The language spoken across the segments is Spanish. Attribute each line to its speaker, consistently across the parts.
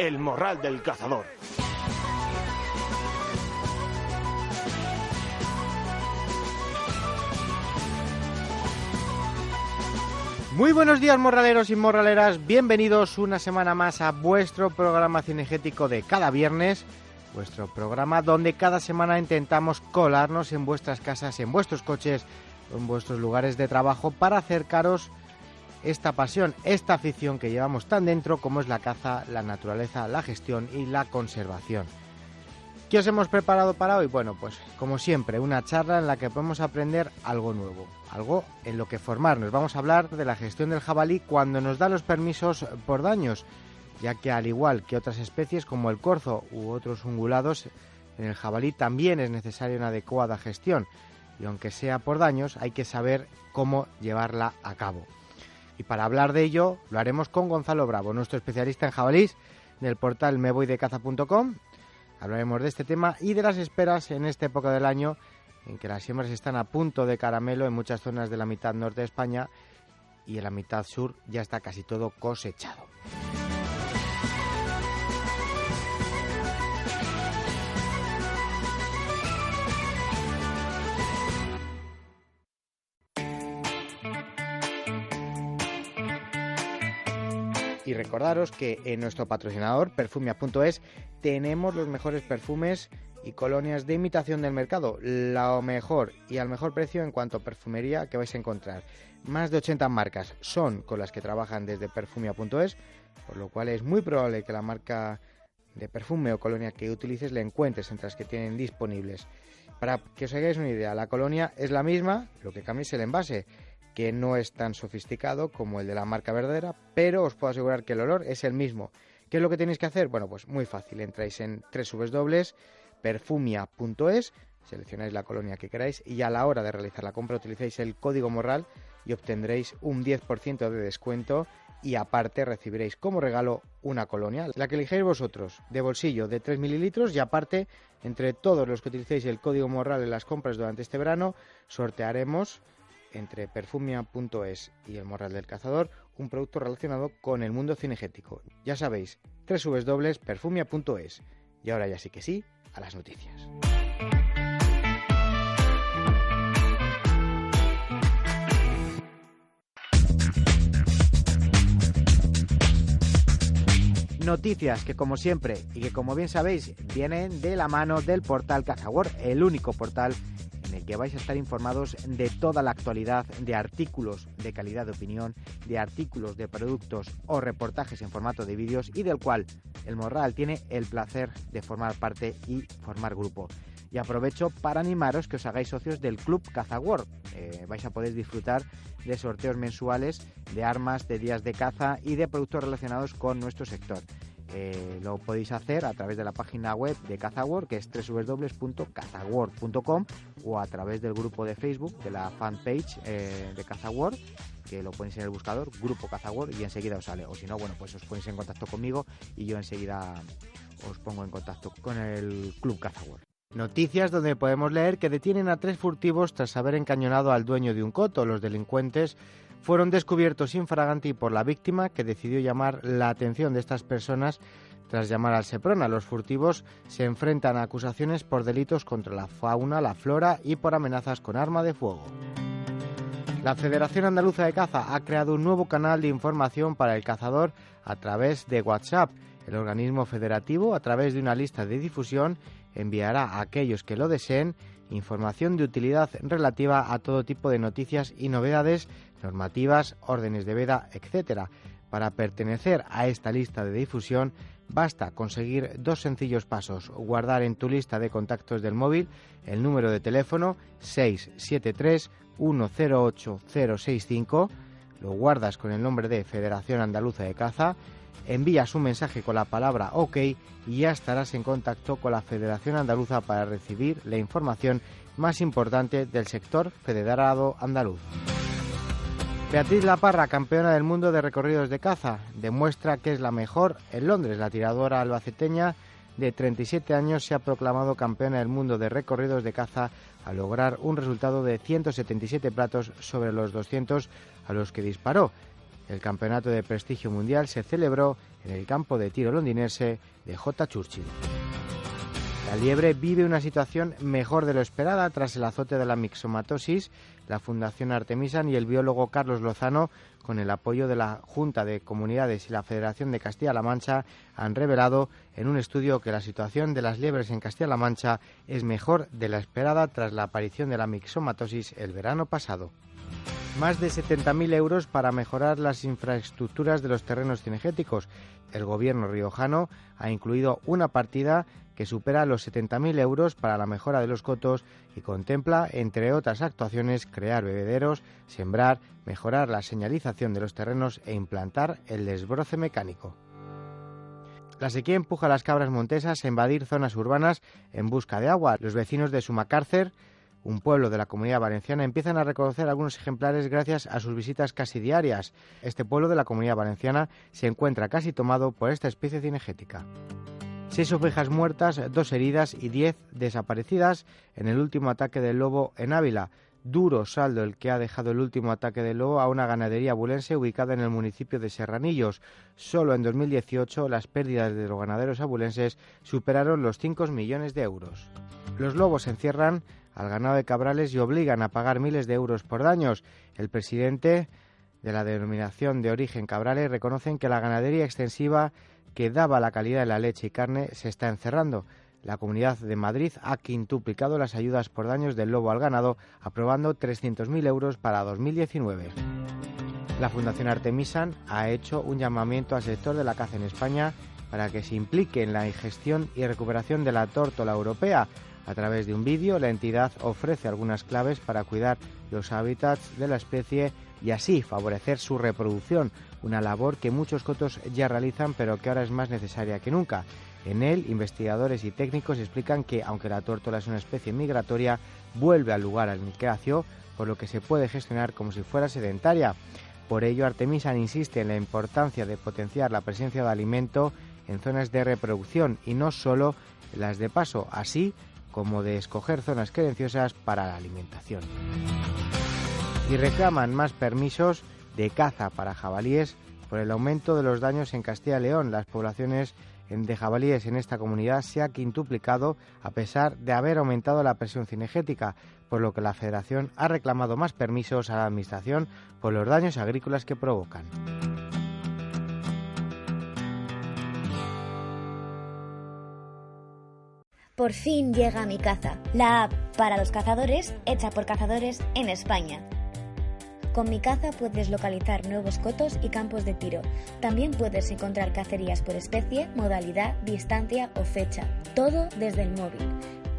Speaker 1: El Morral del Cazador.
Speaker 2: Muy buenos días, morraleros y morraleras. Bienvenidos una semana más a vuestro programa cinegético de cada viernes. Vuestro programa donde cada semana intentamos colarnos en vuestras casas, en vuestros coches, en vuestros lugares de trabajo para acercaros esta pasión, esta afición que llevamos tan dentro como es la caza, la naturaleza, la gestión y la conservación. ¿Qué os hemos preparado para hoy? Bueno, pues como siempre, una charla en la que podemos aprender algo nuevo, algo en lo que formarnos. Vamos a hablar de la gestión del jabalí cuando nos da los permisos por daños, ya que al igual que otras especies como el corzo u otros ungulados, en el jabalí también es necesaria una adecuada gestión, y aunque sea por daños, hay que saber cómo llevarla a cabo. Y para hablar de ello, lo haremos con Gonzalo Bravo, nuestro especialista en jabalís del portal mevoydecaza.com. Hablaremos de este tema y de las esperas en esta época del año en que las hembras están a punto de caramelo en muchas zonas de la mitad norte de España y en la mitad sur ya está casi todo cosechado. Y recordaros que en nuestro patrocinador, Perfumia.es, tenemos los mejores perfumes y colonias de imitación del mercado, lo mejor y al mejor precio en cuanto a perfumería que vais a encontrar. Más de 80 marcas son con las que trabajan desde Perfumia.es, por lo cual es muy probable que la marca de perfume o colonia que utilices la encuentres entre las que tienen disponibles. Para que os hagáis una idea, la colonia es la misma, lo que cambia es el envase, que no es tan sofisticado como el de la marca verdadera, pero os puedo asegurar que el olor es el mismo. ¿Qué es lo que tenéis que hacer? Bueno, pues muy fácil, entráis en www.perfumia.es, seleccionáis la colonia que queráis y a la hora de realizar la compra utilizáis el código Morral y obtendréis un 10% de descuento y aparte recibiréis como regalo una colonia, la que elijáis vosotros, de bolsillo de 3 mililitros y aparte, entre todos los que utilicéis el código Morral en las compras durante este verano, sortearemos entre Perfumia.es y el Morral del Cazador un producto relacionado con el mundo cinegético. Ya sabéis, www.perfumia.es. Y ahora ya sí que sí, a las noticias. Noticias que como siempre y que como bien sabéis vienen de la mano del portal CazaWorld, el único portal en el que vais a estar informados de toda la actualidad, de artículos de calidad de opinión, de artículos de productos o reportajes en formato de vídeos y del cual el Morral tiene el placer de formar parte y formar grupo. Y aprovecho para animaros que os hagáis socios del Club CazaWorld. Vais a poder disfrutar de sorteos mensuales, de armas, de días de caza y de productos relacionados con nuestro sector. Lo podéis hacer a través de la página web de CazaWorld, que es www.cazaworld.com, o a través del grupo de Facebook de la fanpage de CazaWorld, que lo ponéis en el buscador, Grupo CazaWorld, y enseguida os sale. O si no, bueno, pues os ponéis en contacto conmigo y yo enseguida os pongo en contacto con el Club CazaWorld. Noticias donde podemos leer que detienen a 3 furtivos tras haber encañonado al dueño de un coto. Los delincuentes fueron descubiertos infraganti por la víctima, que decidió llamar la atención de estas personas tras llamar al Seprona. Los furtivos se enfrentan a acusaciones por delitos contra la fauna, la flora y por amenazas con arma de fuego. La Federación Andaluza de Caza ha creado un nuevo canal de información para el cazador a través de WhatsApp. El organismo federativo, a través de una lista de difusión, enviará a aquellos que lo deseen información de utilidad relativa a todo tipo de noticias y novedades, normativas, órdenes de veda, etc. Para pertenecer a esta lista de difusión basta conseguir 2 sencillos pasos: guardar en tu lista de contactos del móvil el número de teléfono 673 108 065, lo guardas con el nombre de Federación Andaluza de Caza, envías un mensaje con la palabra OK y ya estarás en contacto con la Federación Andaluza para recibir la información más importante del sector federado andaluz. Beatriz Laparra, campeona del mundo de recorridos de caza, demuestra que es la mejor en Londres. La tiradora albaceteña de 37 años se ha proclamado campeona del mundo de recorridos de caza al lograr un resultado de 177 platos sobre los 200 a los que disparó. El campeonato de prestigio mundial se celebró en el campo de tiro londinense de J. Churchill. La liebre vive una situación mejor de lo esperada tras el azote de la mixomatosis. La Fundación Artemisan y el biólogo Carlos Lozano, con el apoyo de la Junta de Comunidades y la Federación de Castilla-La Mancha, han revelado en un estudio que la situación de las liebres en Castilla-La Mancha es mejor de la esperada tras la aparición de la mixomatosis el verano pasado. Más de 70.000 euros para mejorar las infraestructuras de los terrenos cinegéticos. El gobierno riojano ha incluido una partida que supera los 70.000 euros para la mejora de los cotos y contempla, entre otras actuaciones, crear bebederos, sembrar, mejorar la señalización de los terrenos e implantar el desbroce mecánico. La sequía empuja a las cabras montesas a invadir zonas urbanas en busca de agua. Los vecinos de Sumacárcer, un pueblo de la Comunidad Valenciana, empiezan a reconocer algunos ejemplares gracias a sus visitas casi diarias. Este pueblo de la Comunidad Valenciana se encuentra casi tomado por esta especie cinegética. 6 ovejas muertas, 2 heridas y 10 desaparecidas en el último ataque del lobo en Ávila. Duro saldo el que ha dejado el último ataque del lobo a una ganadería abulense ubicada en el municipio de Serranillos. Solo en 2018 las pérdidas de los ganaderos abulenses superaron los 5 millones de euros. Los lobos encierran al ganado de Cabrales y obligan a pagar miles de euros por daños. El presidente de la denominación de origen Cabrales reconoce que la ganadería extensiva que daba la calidad de la leche y carne se está encerrando. La Comunidad de Madrid ha quintuplicado las ayudas por daños del lobo al ganado, aprobando 300.000 euros para 2019. La Fundación Artemisan ha hecho un llamamiento al sector de la caza en España para que se implique en la gestión y recuperación de la tórtola europea. A través de un vídeo, la entidad ofrece algunas claves para cuidar los hábitats de la especie y así favorecer su reproducción, una labor que muchos cotos ya realizan pero que ahora es más necesaria que nunca. En él, investigadores y técnicos explican que, aunque la tórtola es una especie migratoria, vuelve al lugar al que nació, por lo que se puede gestionar como si fuera sedentaria. Por ello, Artemisan insiste en la importancia de potenciar la presencia de alimento en zonas de reproducción y no solo las de paso, así como de escoger zonas querenciosas para la alimentación. Y reclaman más permisos de caza para jabalíes por el aumento de los daños en Castilla y León. Las poblaciones de jabalíes en esta comunidad se ha quintuplicado a pesar de haber aumentado la presión cinegética, por lo que la Federación ha reclamado más permisos a la Administración por los daños agrícolas que provocan.
Speaker 1: Por fin llega Mi Caza, la app para los cazadores hecha por cazadores en España. Con Mi Caza puedes localizar nuevos cotos y campos de tiro. También puedes encontrar cacerías por especie, modalidad, distancia o fecha. Todo desde el móvil.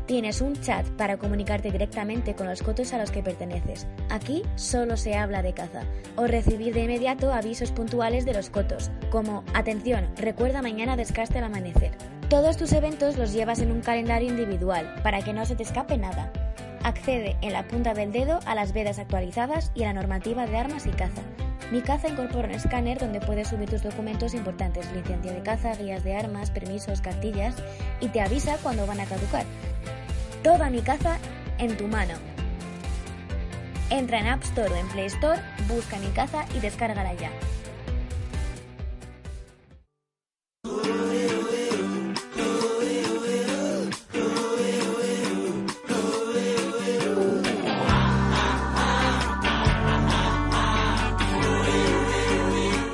Speaker 1: Tienes un chat para comunicarte directamente con los cotos a los que perteneces. Aquí solo se habla de caza. O recibir de inmediato avisos puntuales de los cotos, como «Atención, recuerda mañana descaste al amanecer». Todos tus eventos los llevas en un calendario individual, para que no se te escape nada. Accede en la punta del dedo a las vedas actualizadas y a la normativa de armas y caza. Mi Caza incorpora un escáner donde puedes subir tus documentos importantes, licencia de caza, guías de armas, permisos, cartillas, y te avisa cuando van a caducar. Toda Mi Caza en tu mano. Entra en App Store o en Play Store, busca Mi Caza y descárgala ya.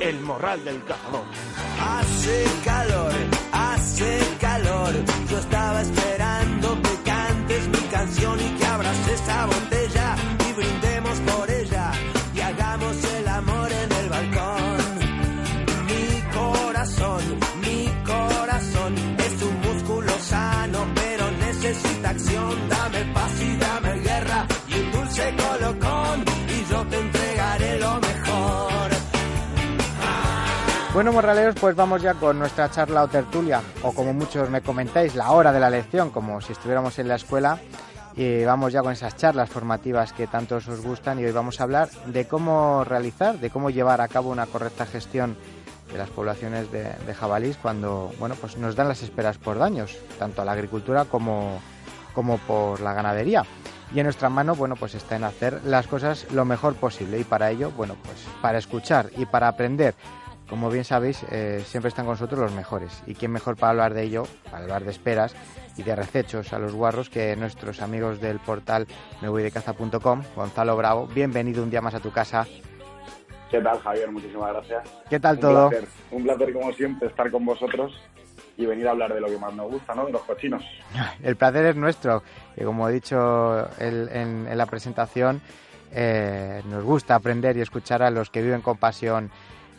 Speaker 3: El morral del cazador.
Speaker 4: Hace calor. Yo estaba esperando que cantes mi canción y que abras esa botella y brindemos por ella y hagamos el amor en el balcón. Mi corazón es un músculo sano, pero necesita acción. Dame paz y dame guerra y un dulce colocón y yo te entregaré lo mejor.
Speaker 2: Bueno, morraleros, pues vamos ya con nuestra charla o tertulia, o como muchos me comentáis, la hora de la lección, como si estuviéramos en la escuela. Y vamos ya con esas charlas formativas que tanto os gustan, y hoy vamos a hablar de cómo realizar, de cómo llevar a cabo una correcta gestión de las poblaciones de jabalís cuando, bueno, pues nos dan las esperas por daños, tanto a la agricultura como por la ganadería. y en nuestra mano, bueno, pues está en hacer las cosas lo mejor posible, y para ello, bueno, pues para escuchar y para aprender, como bien sabéis, siempre están con nosotros los mejores, y quién mejor para hablar de ello, para hablar de esperas y de recechos a los guarros, que nuestros amigos del portal mevoydecaza.com. Gonzalo Bravo, bienvenido un día más a tu casa.
Speaker 5: ¿Qué tal, Javier? Muchísimas gracias.
Speaker 2: ¿Qué tal todo?
Speaker 5: Un placer como siempre estar con vosotros y venir a hablar de lo que más nos gusta, ¿no? De los cochinos.
Speaker 2: El placer es nuestro, que como he dicho en la presentación, nos gusta aprender y escuchar a los que viven con pasión.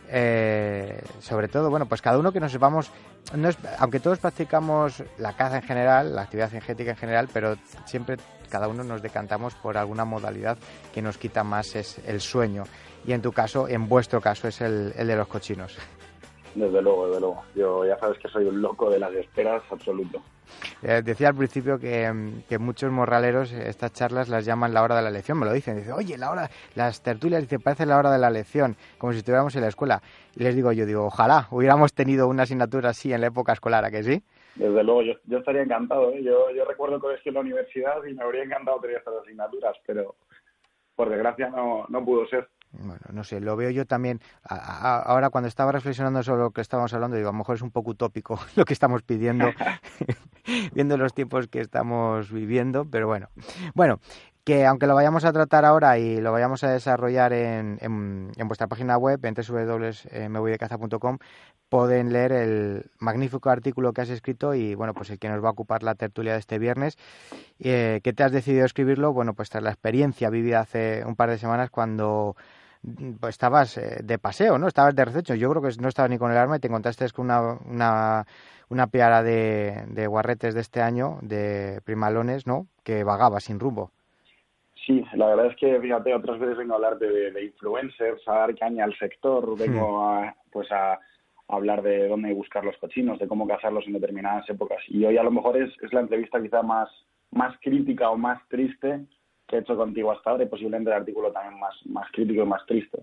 Speaker 2: Sobre todo, bueno, pues cada uno que nos vamos, aunque todos practicamos la caza en general, la actividad cinegética en general, pero siempre cada uno nos decantamos por alguna modalidad que nos quita más es el sueño, y en tu caso, en vuestro caso, es el de los cochinos.
Speaker 5: Desde luego, desde luego. Yo ya sabes que soy un loco de las esperas absoluto.
Speaker 2: Decía al principio que muchos morraleros estas charlas las llaman la hora de la lección, me lo dicen, oye, las tertulias, dice, parece la hora de la lección, como si estuviéramos en la escuela. Y les digo, ojalá hubiéramos tenido una asignatura así en la época escolar, ¿a que sí?
Speaker 5: Desde luego, yo estaría encantado, ¿eh? Yo recuerdo el colegio en la universidad y me habría encantado tener estas asignaturas, pero por desgracia no pudo ser.
Speaker 2: Bueno, no sé, lo veo yo también. Ahora, cuando estaba reflexionando sobre lo que estábamos hablando, digo, a lo mejor es un poco utópico lo que estamos pidiendo, viendo los tiempos que estamos viviendo, pero bueno. Bueno, que aunque lo vayamos a tratar ahora y lo vayamos a desarrollar en vuestra página web, en www.mevoydecaza.com, pueden leer el magnífico artículo que has escrito y, bueno, pues el que nos va a ocupar la tertulia de este viernes. ¿Qué te has decidido escribirlo? Bueno, pues tras la experiencia vivida hace un par de semanas cuando pues estabas de paseo, ¿no? Estabas de rececho. Yo creo que no estabas ni con el arma y te encontraste con una piara de guarretes de este año, de primalones, ¿no? Que vagaba sin rumbo.
Speaker 5: Sí, la verdad es que, fíjate, otras veces vengo a hablar de influencers, a dar caña al sector, vengo a hablar de dónde buscar los cochinos, de cómo cazarlos en determinadas épocas. Y hoy a lo mejor es la entrevista quizá más crítica o más triste que he hecho contigo hasta ahora, y posiblemente el artículo también más crítico y más triste.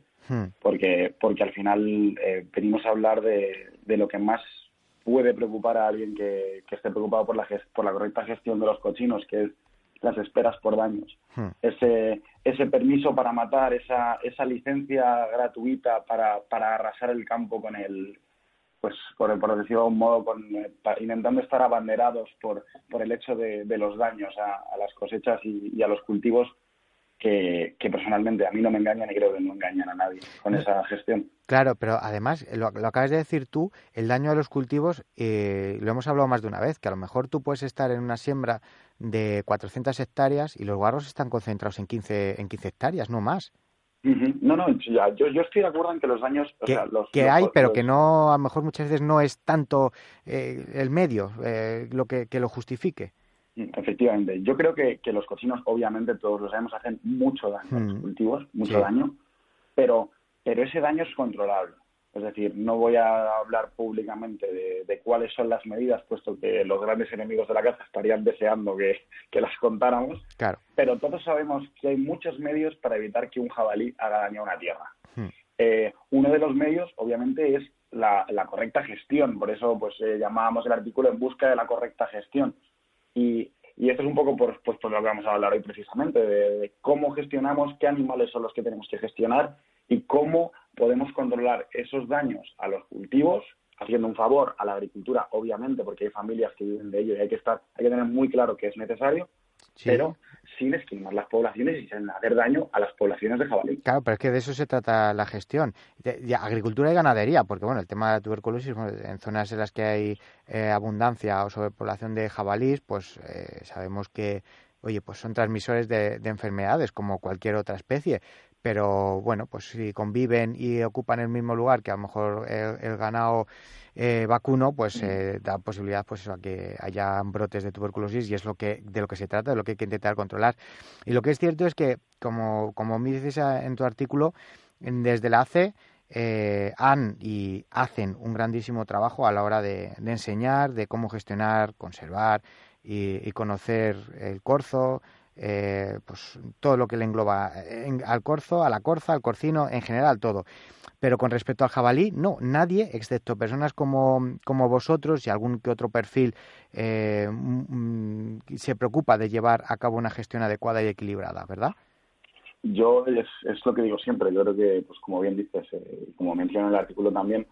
Speaker 5: Porque al final venimos a hablar de lo que más puede preocupar a alguien que esté preocupado por la correcta gestión de los cochinos, que es las esperas por daños. Ese permiso para matar, esa licencia gratuita para arrasar el campo con el, pues por decirlo de un modo, intentando estar abanderados por el hecho de los daños a las cosechas y a los cultivos que personalmente a mí no me engañan y creo que no engañan a nadie con esa gestión.
Speaker 2: Claro, pero además, lo acabas de decir tú, el daño a los cultivos, lo hemos hablado más de una vez, que a lo mejor tú puedes estar en una siembra de 400 hectáreas y los guarros están concentrados en 15 hectáreas, no más.
Speaker 5: No, ya, yo estoy de acuerdo en que los daños...
Speaker 2: Pero que no, a lo mejor muchas veces no es tanto el medio lo que lo justifique.
Speaker 5: Efectivamente. Yo creo que los cochinos, obviamente, todos lo sabemos, hacen mucho daño a los cultivos, mucho daño, pero ese daño es controlable. Es decir, no voy a hablar públicamente de cuáles son las medidas, puesto que los grandes enemigos de la caza estarían deseando que las contáramos.
Speaker 2: Claro.
Speaker 5: Pero todos sabemos que hay muchos medios para evitar que un jabalí haga daño a una tierra. Uno de los medios, obviamente, es la correcta gestión. Por eso pues llamábamos el artículo En busca de la correcta gestión. Y esto es un poco por lo que vamos a hablar hoy precisamente, de cómo gestionamos, qué animales son los que tenemos que gestionar y cómo podemos controlar esos daños a los cultivos, haciendo un favor a la agricultura, obviamente, porque hay familias que viven de ello y hay que tener muy claro que es necesario, pero sin esquilmar las poblaciones y sin hacer daño a las poblaciones de jabalí.
Speaker 2: Claro, pero es que de eso se trata la gestión. De agricultura y ganadería, porque bueno, el tema de la tuberculosis, en zonas en las que hay abundancia o sobrepoblación de jabalís, pues sabemos que, oye, pues son transmisores de enfermedades como cualquier otra especie. Pero bueno, pues si conviven y ocupan el mismo lugar que a lo mejor el ganado vacuno, pues da posibilidad pues a que haya brotes de tuberculosis, y es de lo que se trata, de lo que hay que intentar controlar. Y lo que es cierto es que, como me dices en tu artículo, desde la ACE han y hacen un grandísimo trabajo a la hora de enseñar, de cómo gestionar, conservar y conocer el corzo, pues todo lo que le engloba al corzo, a la corza, al corcino, en general todo. Pero con respecto al jabalí, no, nadie, excepto personas como vosotros y algún que otro perfil, se preocupa de llevar a cabo una gestión adecuada y equilibrada, ¿verdad?
Speaker 5: Yo es lo que digo siempre. Yo creo que, pues como bien dices, como menciona en el artículo también,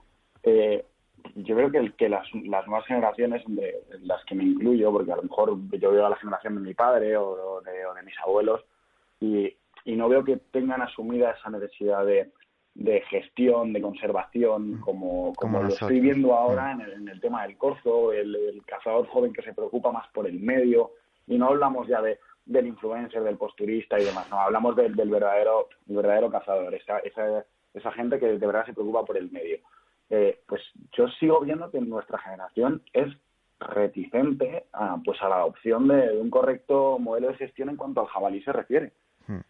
Speaker 5: yo creo que las nuevas generaciones, de las que me incluyo, porque a lo mejor yo veo a la generación de mi padre o de mis abuelos, y no veo que tengan asumida esa necesidad de gestión, de conservación, como lo estoy viendo ahora en el tema del corzo, el cazador joven que se preocupa más por el medio, y no hablamos ya del influencer, del posturista y demás, no, hablamos del verdadero cazador, esa gente que de verdad se preocupa por el medio. Pues yo sigo viendo que nuestra generación es reticente a la adopción de un correcto modelo de gestión en cuanto al jabalí se refiere.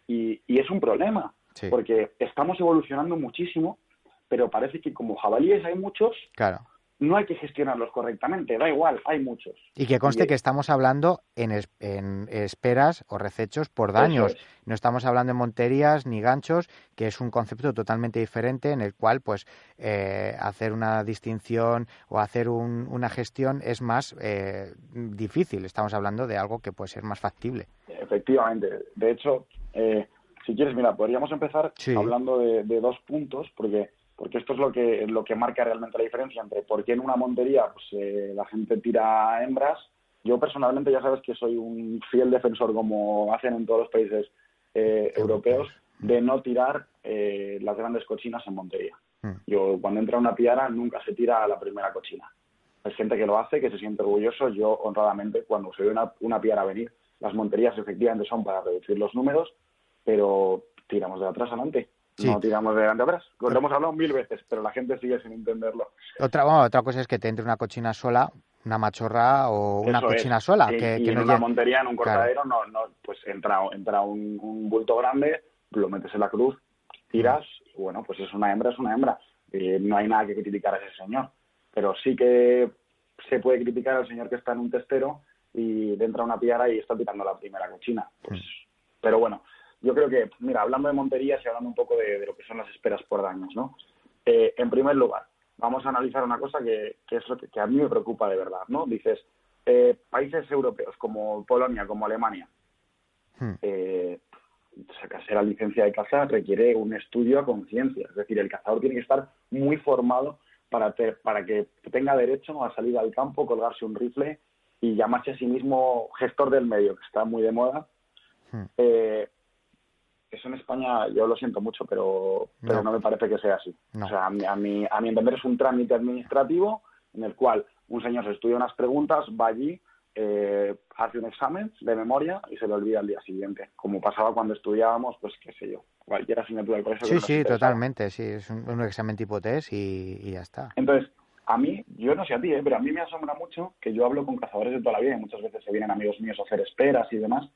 Speaker 5: Y es un problema, sí, porque estamos evolucionando muchísimo, pero parece que como jabalíes hay muchos, claro, no hay que gestionarlos correctamente, da igual, hay muchos.
Speaker 2: Y que conste que estamos hablando en esperas o recechos por daños. No estamos hablando en monterías ni ganchos, que es un concepto totalmente diferente en el cual pues hacer una distinción o hacer una gestión es más difícil. Estamos hablando de algo que puede ser más factible.
Speaker 5: Efectivamente. De hecho, si quieres, mira, podríamos empezar hablando de 2 puntos, porque esto es lo que marca realmente la diferencia entre por qué en una montería pues la gente tira hembras. Yo personalmente ya sabes que soy un fiel defensor, como hacen en todos los países europeos, de no tirar las grandes cochinas en montería. Yo cuando entra una piara nunca se tira a la primera cochina. Hay gente que lo hace, que se siente orgulloso. Yo honradamente, cuando se ve una piara venir, las monterías efectivamente son para reducir los números, pero tiramos de atrás adelante. Sí. No tiramos de delante atrás. Lo hemos hablado 1000 veces, pero la gente sigue sin entenderlo.
Speaker 2: Otra cosa es que te entre una cochina sola, una machorra o una cochina sola.
Speaker 5: Y
Speaker 2: que
Speaker 5: en
Speaker 2: no
Speaker 5: una montería, en un cortadero, claro, no pues entra un bulto grande, lo metes en la cruz, tiras, y bueno, pues es una hembra. No hay nada que criticar a ese señor. Pero sí que se puede criticar al señor que está en un testero y le entra una piara y está tirando la primera cochina. Pues, pero bueno, yo creo que, mira, hablando de monterías y hablando un poco de lo que son las esperas por daños, ¿no? En primer lugar, vamos a analizar una cosa que es lo que a mí me preocupa de verdad, ¿no? Dices, países europeos como Polonia, como Alemania, sacarse la licencia de caza requiere un estudio a conciencia. Es decir, el cazador tiene que estar muy formado para que tenga derecho a salir al campo, colgarse un rifle y llamarse a sí mismo gestor del medio, que está muy de moda. Eso en España, yo lo siento mucho, pero no me parece que sea así. No. O sea, a mi entender es un trámite administrativo en el cual un señor se estudia unas preguntas, va allí, hace un examen de memoria y se lo olvida al día siguiente. Como pasaba cuando estudiábamos, pues qué sé yo, cualquier asignatura del colegio.
Speaker 2: Sí, totalmente, sí, es un examen tipo test y ya está.
Speaker 5: Entonces, a mí, yo no sé a ti, pero a mí me asombra mucho que yo hablo con cazadores de toda la vida y muchas veces se vienen amigos míos a hacer esperas y demás,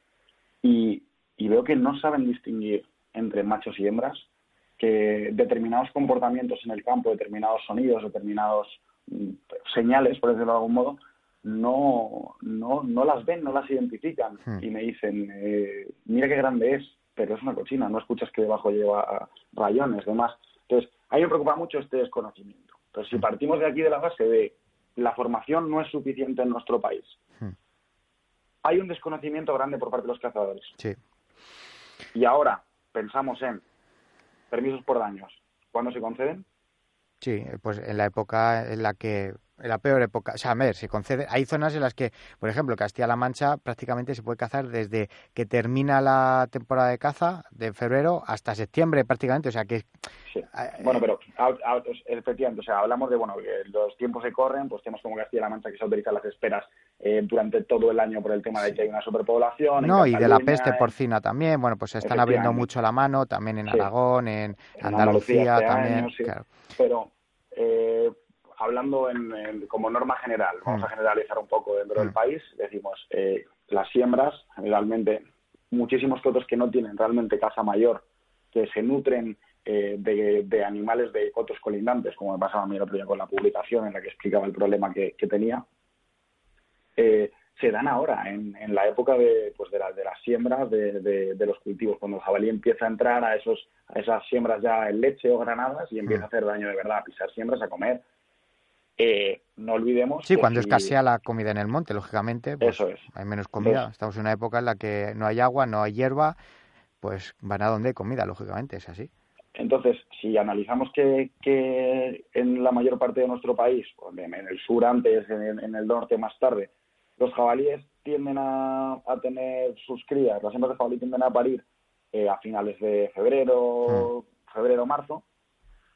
Speaker 5: y veo que no saben distinguir entre machos y hembras, que determinados comportamientos en el campo, determinados sonidos, determinados señales, por decirlo de algún modo, no las ven, no las identifican. Y me dicen, mira qué grande es, pero es una cochina, no escuchas que debajo lleva rayones, demás. Entonces, a mí me preocupa mucho este desconocimiento. Pero si partimos de aquí de la base de la formación no es suficiente en nuestro país, hay un desconocimiento grande por parte de los cazadores.
Speaker 2: Sí.
Speaker 5: Y ahora pensamos en permisos por daños. ¿Cuándo se conceden?
Speaker 2: Sí, pues en la época en la peor época, o sea, a ver, se concede, hay zonas en las que, por ejemplo, Castilla-La Mancha prácticamente se puede cazar desde que termina la temporada de caza, de febrero hasta septiembre prácticamente, o sea que...
Speaker 5: Sí. Bueno, pero efectivamente, o sea, hablamos de, que los tiempos se corren, pues tenemos como Castilla-La Mancha que se autorizan las esperas durante todo el año por el tema de que hay una superpoblación.
Speaker 2: No, y de la peste porcina también, bueno, pues se están abriendo mucho la mano, también en Aragón, en Andalucía también.
Speaker 5: Año, sí. Claro. Pero... hablando como norma general, vamos a generalizar un poco dentro del país, decimos, las siembras, generalmente, muchísimos cotos que no tienen realmente caza mayor, que se nutren de animales de cotos colindantes, como me pasaba a mí el otro día con la publicación en la que explicaba el problema que tenía, se dan ahora, en la época de las siembras de los cultivos, cuando el jabalí empieza a entrar a esas siembras ya en leche o granadas y empieza a hacer daño de verdad, a pisar siembras, a comer. No olvidemos
Speaker 2: Sí,
Speaker 5: que
Speaker 2: cuando escasea la comida en el monte, lógicamente, pues
Speaker 5: eso es.
Speaker 2: hay menos comida.
Speaker 5: Entonces,
Speaker 2: Estamos en una época en la que no hay agua, no hay hierba, pues van a donde hay comida, lógicamente, es así.
Speaker 5: Entonces, si analizamos que en la mayor parte de nuestro país, en el sur antes, en el norte más tarde, los jabalíes tienden a tener sus crías, las hembras de jabalí tienden a parir a finales de febrero, marzo.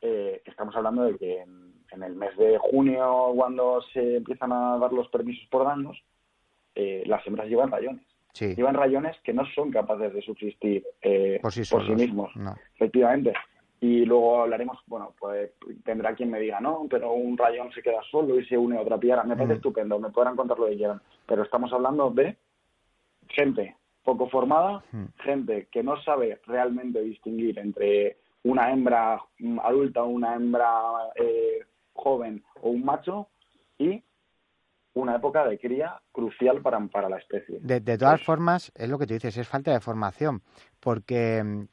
Speaker 5: Estamos hablando de que en el mes de junio, cuando se empiezan a dar los permisos por daños, las hembras llevan rayones.
Speaker 2: Sí.
Speaker 5: Llevan rayones que no son capaces de subsistir por sí mismos,
Speaker 2: no.
Speaker 5: efectivamente. Y luego hablaremos, bueno, pues tendrá quien me diga, no, pero un rayón se queda solo y se une a otra piara. Me parece estupendo, me podrán contar lo que quieran. Pero estamos hablando de gente poco formada, gente que no sabe realmente distinguir entre una hembra adulta, una hembra joven o un macho, y una época de cría crucial para la especie.
Speaker 2: De todas formas, es lo que tú dices, es falta de formación, porque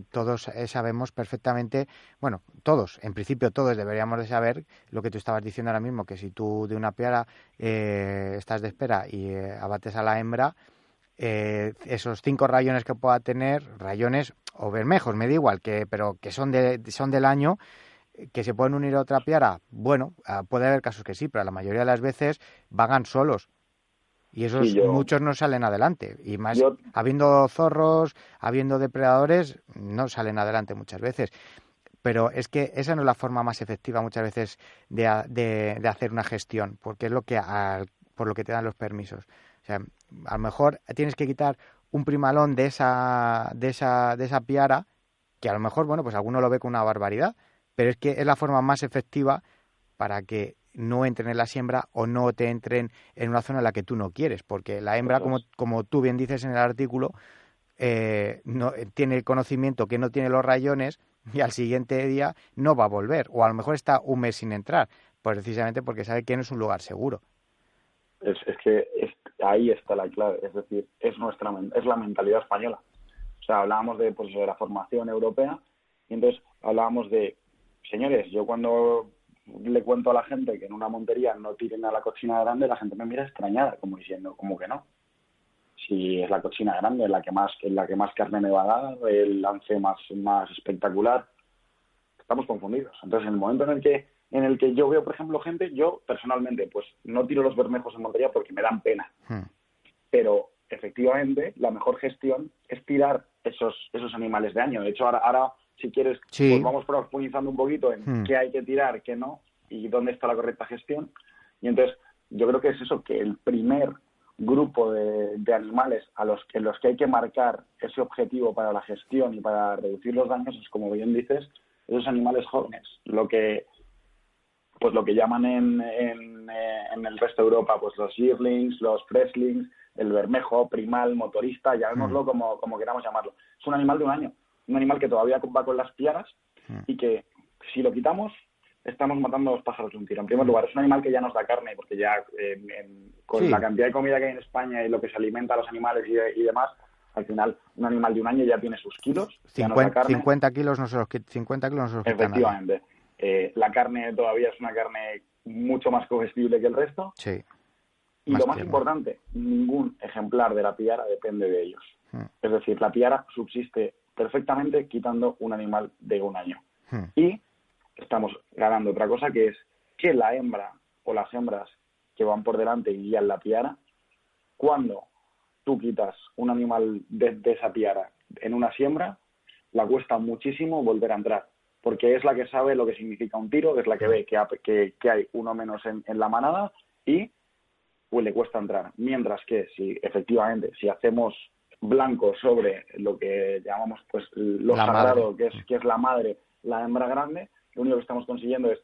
Speaker 2: todos sabemos perfectamente, bueno, todos, en principio todos deberíamos de saber lo que tú estabas diciendo ahora mismo, que si tú de una piara estás de espera y abates a la hembra, esos 5 rayones que pueda tener, rayones o bermejos, me da igual, pero que son del año, que se pueden unir a otra piara, bueno, puede haber casos que sí, pero la mayoría de las veces vagan solos y esos muchos no salen adelante, y más habiendo zorros, habiendo depredadores, no salen adelante muchas veces. Pero es que esa no es la forma más efectiva muchas veces de hacer una gestión, porque es por lo que te dan los permisos. O sea, a lo mejor tienes que quitar un primalón de esa piara, que a lo mejor, bueno, pues alguno lo ve como una barbaridad, pero es que es la forma más efectiva para que no entren en la siembra o no te entren en una zona en la que tú no quieres, porque la hembra, como tú bien dices en el artículo, no tiene el conocimiento que no tiene los rayones y al siguiente día no va a volver, o a lo mejor está un mes sin entrar, precisamente porque sabe que no es un lugar seguro.
Speaker 5: Es que ahí está la clave, es decir, es la mentalidad española. O sea, hablábamos de la formación europea, y entonces hablábamos de, señores, yo cuando le cuento a la gente que en una montería no tiren a la cochina grande, la gente me mira extrañada, como diciendo, ¿cómo que no? Si es la cochina grande, la que más carne me va a dar, el lance más espectacular. Estamos confundidos. Entonces, en el momento en el que yo veo, por ejemplo, gente, yo personalmente, pues no tiro los bermejos en montería porque me dan pena. Pero efectivamente, la mejor gestión es tirar esos animales de año. De hecho, ahora si quieres, pues vamos profundizando un poquito en qué hay que tirar, qué no, y dónde está la correcta gestión. Y entonces, yo creo que es eso, que el primer grupo de animales en los que hay que marcar ese objetivo para la gestión y para reducir los daños es, como bien dices, esos animales jóvenes, lo que llaman en el resto de Europa, pues los yearlings, los freshlings, el bermejo, primal, motorista, llamémoslo como queramos llamarlo. Es un animal de un año, un animal que todavía va con las piaras y que, si lo quitamos, estamos matando a los pájaros de un tiro. En primer lugar, es un animal que ya nos da carne, porque ya con la cantidad de comida que hay en España y lo que se alimenta a los animales y demás, al final un animal de un año ya tiene sus kilos.
Speaker 2: 50 kilos no se los quita nadie.
Speaker 5: Efectivamente. La carne todavía es una carne mucho más comestible que el resto.
Speaker 2: Sí.
Speaker 5: Y lo más importante, ningún ejemplar de la piara depende de ellos. Es decir, la piara subsiste perfectamente quitando un animal de un año. Y estamos ganando otra cosa, que es que la hembra o las hembras que van por delante y guían la piara, cuando tú quitas un animal de esa piara en una siembra, la cuesta muchísimo volver a entrar, porque es la que sabe lo que significa un tiro, es la que ve que hay uno menos en la manada y pues le cuesta entrar. Mientras que si hacemos blanco sobre lo que llamamos pues lo sagrado, que es la madre, la hembra grande, lo único que estamos consiguiendo es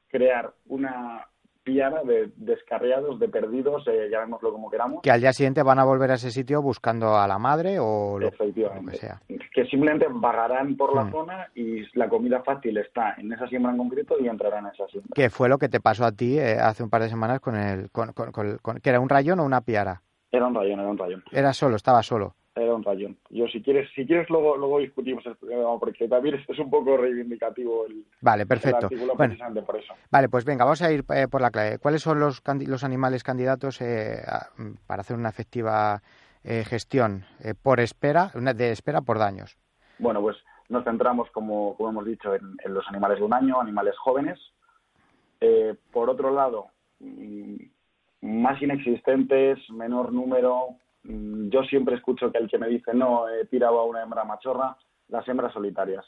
Speaker 5: crear una piara de descarriados, de perdidos, llamémoslo como queramos.
Speaker 2: Que al día siguiente van a volver a ese sitio buscando a la madre o lo que sea.
Speaker 5: Que simplemente vagarán por la zona y la comida fácil está en esa siembra en concreto y entrarán en esa siembra.
Speaker 2: ¿Qué fue lo que te pasó a ti hace un par de semanas con que era un rayón o una piara?
Speaker 5: Era un rayón.
Speaker 2: Estaba solo.
Speaker 5: Era un rayón. Yo si quieres luego discutimos porque también es un poco reivindicativo
Speaker 2: Vale, perfecto.
Speaker 5: el artículo,
Speaker 2: bueno,
Speaker 5: precisamente por eso.
Speaker 2: Vale, pues venga, vamos a ir por la clave. ¿Cuáles son los animales candidatos para hacer una efectiva gestión de espera por daños?
Speaker 5: Bueno, pues nos centramos, como hemos dicho, en los animales de un año, animales jóvenes. Por otro lado, más inexistentes, menor número. Yo siempre escucho que el que me dice no, he tirado a una hembra machorra, las hembras solitarias.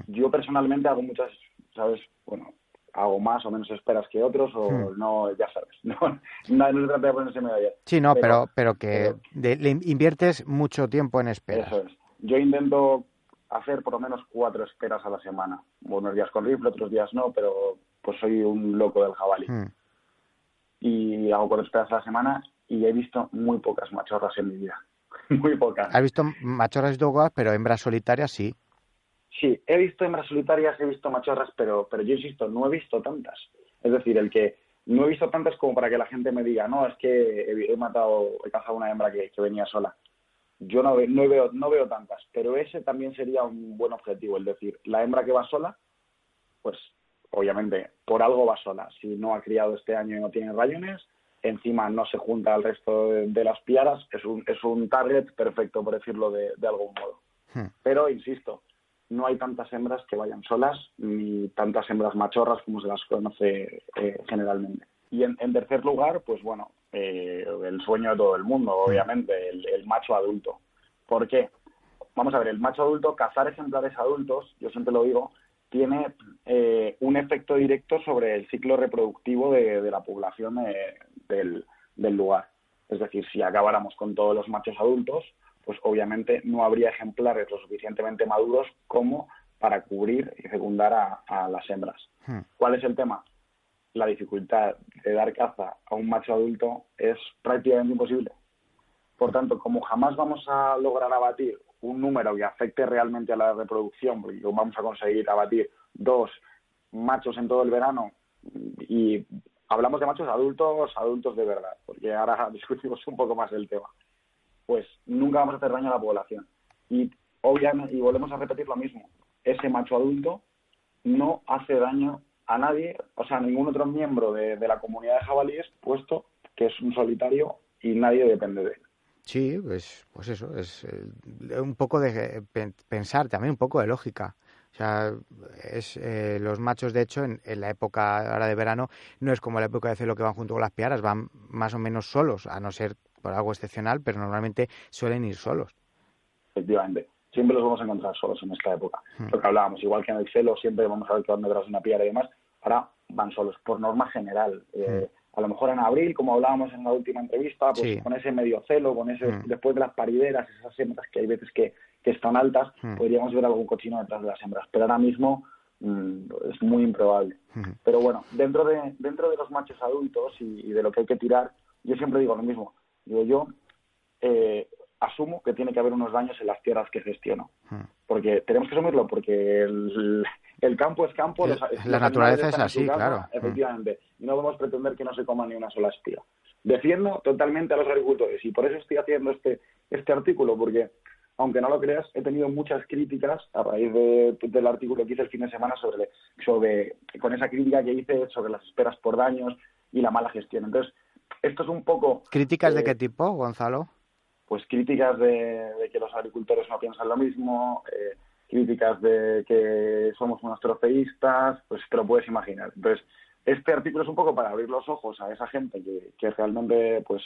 Speaker 5: Yo personalmente hago muchas, ¿sabes? Bueno, hago más o menos esperas que otros o no, ya sabes. No se trata de ponerse medallas.
Speaker 2: Sí, no, pero que le inviertes mucho tiempo en esperas.
Speaker 5: Eso es. Yo intento hacer por lo menos 4 esperas a la semana. Unos días con rifle, otros días no, pero pues soy un loco del jabalí. Y hago 4 esperas a la semana y he visto muy pocas machorras en mi vida. Muy pocas.
Speaker 2: ¿Has visto machorras y pocas, pero hembras solitarias sí?
Speaker 5: Sí, he visto hembras solitarias, he visto machorras, pero yo insisto, no he visto tantas. Es decir, no he visto tantas como para que la gente me diga, no, es que he cazado una hembra que venía sola. Yo no veo tantas, pero ese también sería un buen objetivo, es decir, la hembra que va sola, pues obviamente por algo va sola. Si no ha criado este año y no tiene rayones, encima no se junta al resto de las piaras, es un target perfecto, por decirlo de algún modo. Pero, insisto, no hay tantas hembras que vayan solas, ni tantas hembras machorras como se las conoce generalmente. Y en tercer lugar, pues bueno, el sueño de todo el mundo, obviamente, el macho adulto. ¿Por qué? Vamos a ver, el macho adulto, cazar ejemplares adultos, yo siempre lo digo, tiene un efecto directo sobre el ciclo reproductivo de la población del lugar. Es decir, si acabáramos con todos los machos adultos, pues obviamente no habría ejemplares lo suficientemente maduros como para cubrir y fecundar a las hembras. ¿Cuál es el tema? La dificultad de dar caza a un macho adulto es prácticamente imposible. Por tanto, como jamás vamos a lograr abatir un número que afecte realmente a la reproducción, porque vamos a conseguir abatir 2 machos en todo el verano, y hablamos de machos adultos de verdad, porque ahora discutimos un poco más del tema, pues nunca vamos a hacer daño a la población. Y obviamente, y volvemos a repetir lo mismo, ese macho adulto no hace daño a nadie, o sea, a ningún otro miembro de la comunidad de jabalíes, puesto que es un solitario y nadie depende de él.
Speaker 2: Sí, pues eso, es un poco de pensar, también un poco de lógica. O sea, los machos, de hecho, en la época ahora de verano, no es como la época de celo que van junto con las piaras, van más o menos solos, a no ser por algo excepcional, pero normalmente suelen ir solos.
Speaker 5: Efectivamente, siempre los vamos a encontrar solos en esta época. Lo que hablábamos, igual que en el celo, siempre vamos a ver que van detrás de una piara y demás, ahora van solos, por norma general. A lo mejor en abril, como hablábamos en la última entrevista, pues sí, con ese medio celo, con ese después de las parideras, esas hembras que hay veces que están altas, podríamos ver algún cochino detrás de las hembras. Pero ahora mismo es muy improbable. Pero bueno, dentro de los machos adultos y de lo que hay que tirar, yo siempre digo lo mismo. Digo, yo asumo que tiene que haber unos daños en las tierras que gestiono. Porque tenemos que asumirlo, porque el campo es campo.
Speaker 2: La naturaleza es así,
Speaker 5: casa,
Speaker 2: claro.
Speaker 5: Efectivamente. Y no podemos pretender que no se coma ni una sola espía. Defiendo totalmente a los agricultores y por eso estoy haciendo este artículo, porque, aunque no lo creas, he tenido muchas críticas a raíz del artículo que hice el fin de semana con esa crítica que hice sobre las esperas por daños y la mala gestión. Entonces, esto es un poco...
Speaker 2: ¿Críticas de qué tipo, Gonzalo?
Speaker 5: Pues críticas de que los agricultores no piensan lo mismo, críticas de que somos unos trofeístas, pues te lo puedes imaginar. Entonces, este artículo es un poco para abrir los ojos a esa gente que realmente pues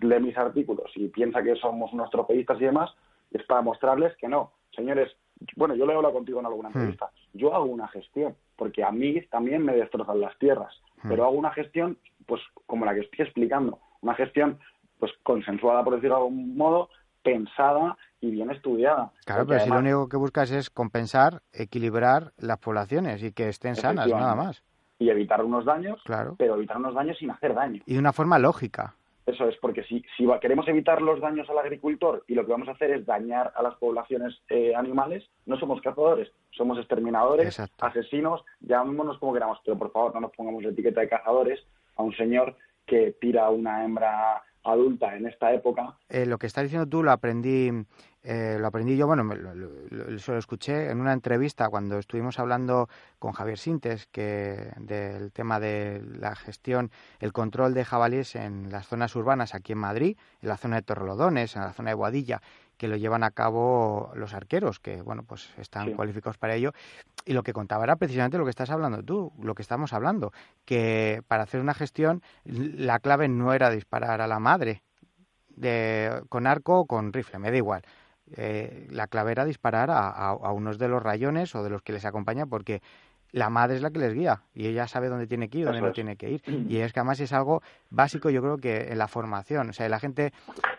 Speaker 5: lee mis artículos y piensa que somos unos trofeístas y demás, y es para mostrarles que no. Señores, bueno, yo lo he hablado contigo en alguna entrevista, yo hago una gestión, porque a mí también me destrozan las tierras, pero hago una gestión pues como la que estoy explicando, una gestión pues consensuada, por decirlo de algún modo, pensada y bien estudiada.
Speaker 2: Claro, pero además, si lo único que buscas es compensar, equilibrar las poblaciones y que estén sanas, nada más.
Speaker 5: y evitar unos daños,
Speaker 2: claro,
Speaker 5: pero evitar unos daños sin hacer daño.
Speaker 2: y de una forma lógica.
Speaker 5: Eso es, porque si queremos evitar los daños al agricultor y lo que vamos a hacer es dañar a las poblaciones animales, no somos cazadores, somos exterminadores,
Speaker 2: Exacto.
Speaker 5: asesinos, llamémonos como queramos, pero por favor no nos pongamos la etiqueta de cazadores a un señor que tira una hembra adulta en esta época.
Speaker 2: Lo que estás diciendo tú lo aprendí yo, bueno, se lo escuché en una entrevista cuando estuvimos hablando con Javier Sintes, que del tema de la gestión, el control de jabalíes en las zonas urbanas aquí en Madrid, en la zona de Torrelodones, en la zona de Boadilla, que lo llevan a cabo los arqueros, que bueno, pues están cualificados para ello. Y lo que contaba era precisamente lo que estás hablando tú, lo que estamos hablando, que para hacer una gestión la clave no era disparar a la madre con arco o con rifle, me da igual. La clave era disparar a unos de los rayones o de los que les acompañan, porque la madre es la que les guía y ella sabe dónde tiene que ir, dónde no tiene que ir. Y es que además es algo básico, yo creo, que en la formación. O sea, la gente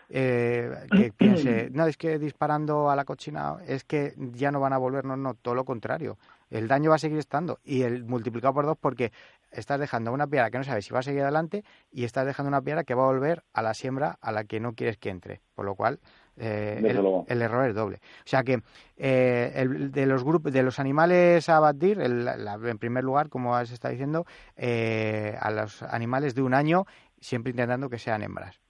Speaker 2: que piense, no, es que disparando a la cochina es que ya no van a volver, no, todo lo contrario. El daño va a seguir estando y el multiplicado por 2 porque estás dejando una piedra que no sabes si va a seguir adelante y estás dejando una piedra que va a volver a la siembra a la que no quieres que entre. Por lo cual, el error es doble. O sea que de los grupos, de los animales a abatir, en primer lugar, como has estado diciendo, a los animales de un año, siempre intentando que sean hembras.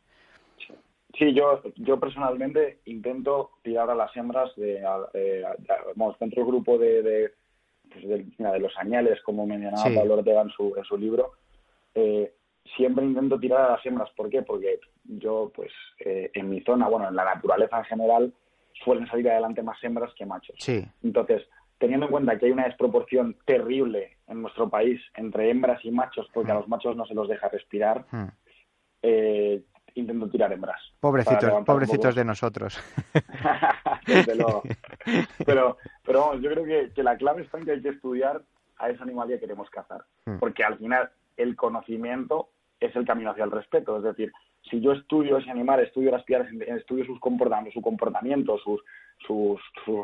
Speaker 5: Sí, yo personalmente intento tirar a las hembras dentro del grupo de los añales, como mencionaba Pablo Ortega en su libro. Siempre intento tirar a las hembras. ¿Por qué? Porque yo, pues, en mi zona, bueno, en la naturaleza en general, suelen salir adelante más hembras que machos.
Speaker 2: Sí.
Speaker 5: Entonces, teniendo en cuenta que hay una desproporción terrible en nuestro país entre hembras y machos, porque a los machos no se los deja respirar, intento tirar hembras.
Speaker 2: Pobrecitos de nosotros.
Speaker 5: pero vamos, yo creo que la clave está en que hay que estudiar a ese animal que queremos cazar. Porque al final el conocimiento es el camino hacia el respeto. Es decir, si yo estudio ese animal, estudio las piedras, estudio su comportamiento, sus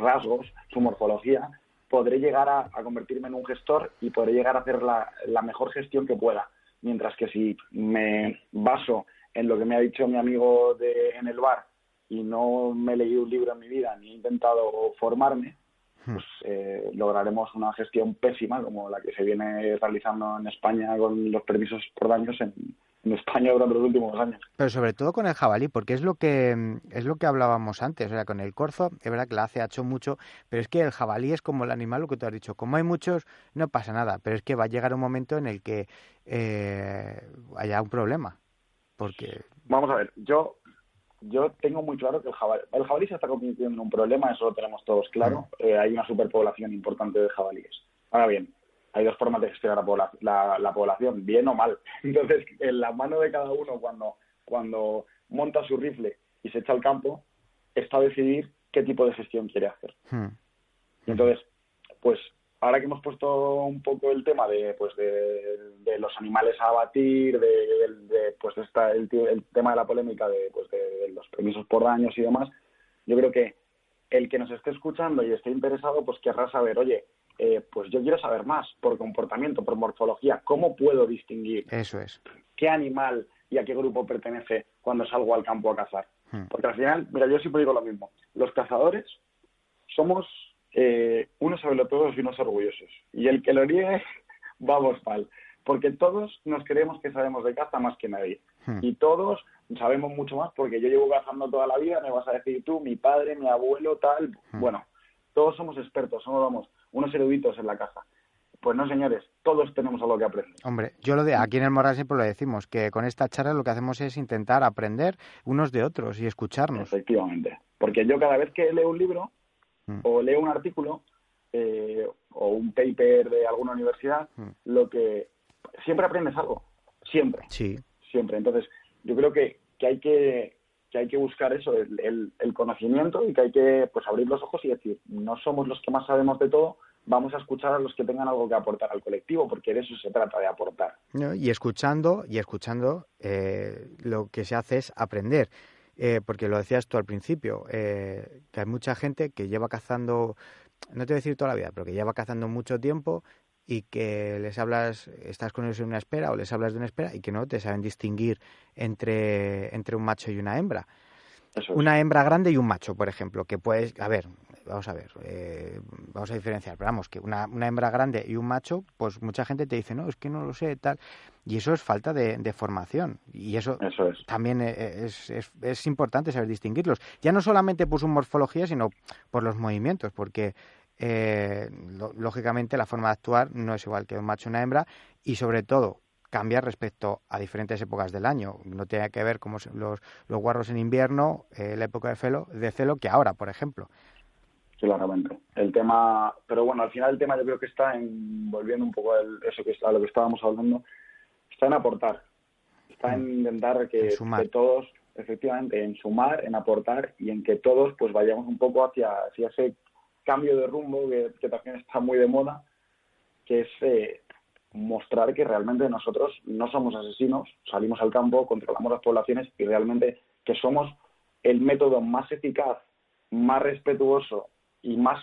Speaker 5: rasgos, su morfología, podré llegar a convertirme en un gestor y podré llegar a hacer la mejor gestión que pueda. Mientras que si me baso en lo que me ha dicho mi amigo en el bar y no me he leído un libro en mi vida ni he intentado formarme, pues lograremos una gestión pésima como la que se viene realizando en España con los permisos por daños en España durante los últimos años.
Speaker 2: Pero sobre todo con el jabalí, porque es lo que hablábamos antes. O sea, con el corzo, es verdad que la hace hecho mucho, pero es que el jabalí es como el animal, lo que tú has dicho. Como hay muchos, no pasa nada, pero es que va a llegar un momento en el que haya un problema. Porque...
Speaker 5: Vamos a ver, yo tengo muy claro que el jabalí se está convirtiendo en un problema, eso lo tenemos todos claro. Hay una superpoblación importante de jabalíes. Ahora bien, hay dos formas de gestionar la población, bien o mal. Entonces, en la mano de cada uno, cuando monta su rifle y se echa al campo, está a decidir qué tipo de gestión quiere hacer. Y entonces, pues, ahora que hemos puesto un poco el tema de los animales a abatir, el tema de la polémica de los permisos por daños y demás, yo creo que el que nos esté escuchando y esté interesado, pues querrá saber, oye, pues yo quiero saber más por comportamiento, por morfología, ¿cómo puedo distinguir
Speaker 2: Eso es.
Speaker 5: qué animal y a qué grupo pertenece cuando salgo al campo a cazar? Porque al final, mira, yo siempre digo lo mismo, los cazadores somos unos sabelotodos y unos orgullosos, y el que lo niegue, vamos mal, porque todos nos creemos que sabemos de caza más que nadie, y todos sabemos mucho más porque yo llevo cazando toda la vida, me vas a decir tú, mi padre, mi abuelo, tal, bueno, todos somos expertos, somos unos eruditos en la caza. Pues no, señores, todos tenemos algo que aprender.
Speaker 2: Hombre, aquí en el Morral siempre lo decimos, que con esta charla lo que hacemos es intentar aprender unos de otros y escucharnos.
Speaker 5: Efectivamente, porque yo cada vez que leo un libro o leo un artículo o un paper de alguna universidad, lo que siempre aprendes algo, siempre.
Speaker 2: Sí.
Speaker 5: Siempre. Entonces, yo creo que hay que buscar eso, el conocimiento, y que hay que, pues, abrir los ojos y decir, no somos los que más sabemos de todo, vamos a escuchar a los que tengan algo que aportar al colectivo, porque de eso se trata, de aportar.
Speaker 2: Y escuchando, lo que se hace es aprender. Porque lo decías tú al principio, que hay mucha gente que lleva cazando, no te voy a decir toda la vida, pero que lleva cazando mucho tiempo y que les hablas, estás con ellos en una espera o les hablas de una espera y que no te saben distinguir entre un macho y una hembra.
Speaker 5: Eso es.
Speaker 2: Una hembra grande y un macho, por ejemplo, que puedes, vamos a diferenciar, pero vamos, que una hembra grande y un macho, pues mucha gente te dice, no, es que no lo sé, tal, y eso es falta de formación, y eso
Speaker 5: es.
Speaker 2: También es importante saber distinguirlos, ya no solamente por su morfología, sino por los movimientos, porque lógicamente la forma de actuar no es igual que un macho y una hembra, y sobre todo cambia respecto a diferentes épocas del año. No tiene que ver como los guarros en invierno, la época de celo, que ahora, por ejemplo.
Speaker 5: Claramente. El tema, pero bueno, al final el tema yo creo que está en, volviendo un poco a lo que estábamos hablando, está en aportar. Está en intentar que todos, efectivamente, en sumar, en aportar y en que todos pues vayamos un poco hacia ese cambio de rumbo que también está muy de moda, que es mostrar que realmente nosotros no somos asesinos, salimos al campo, controlamos las poblaciones y realmente que somos el método más eficaz, más respetuoso y más,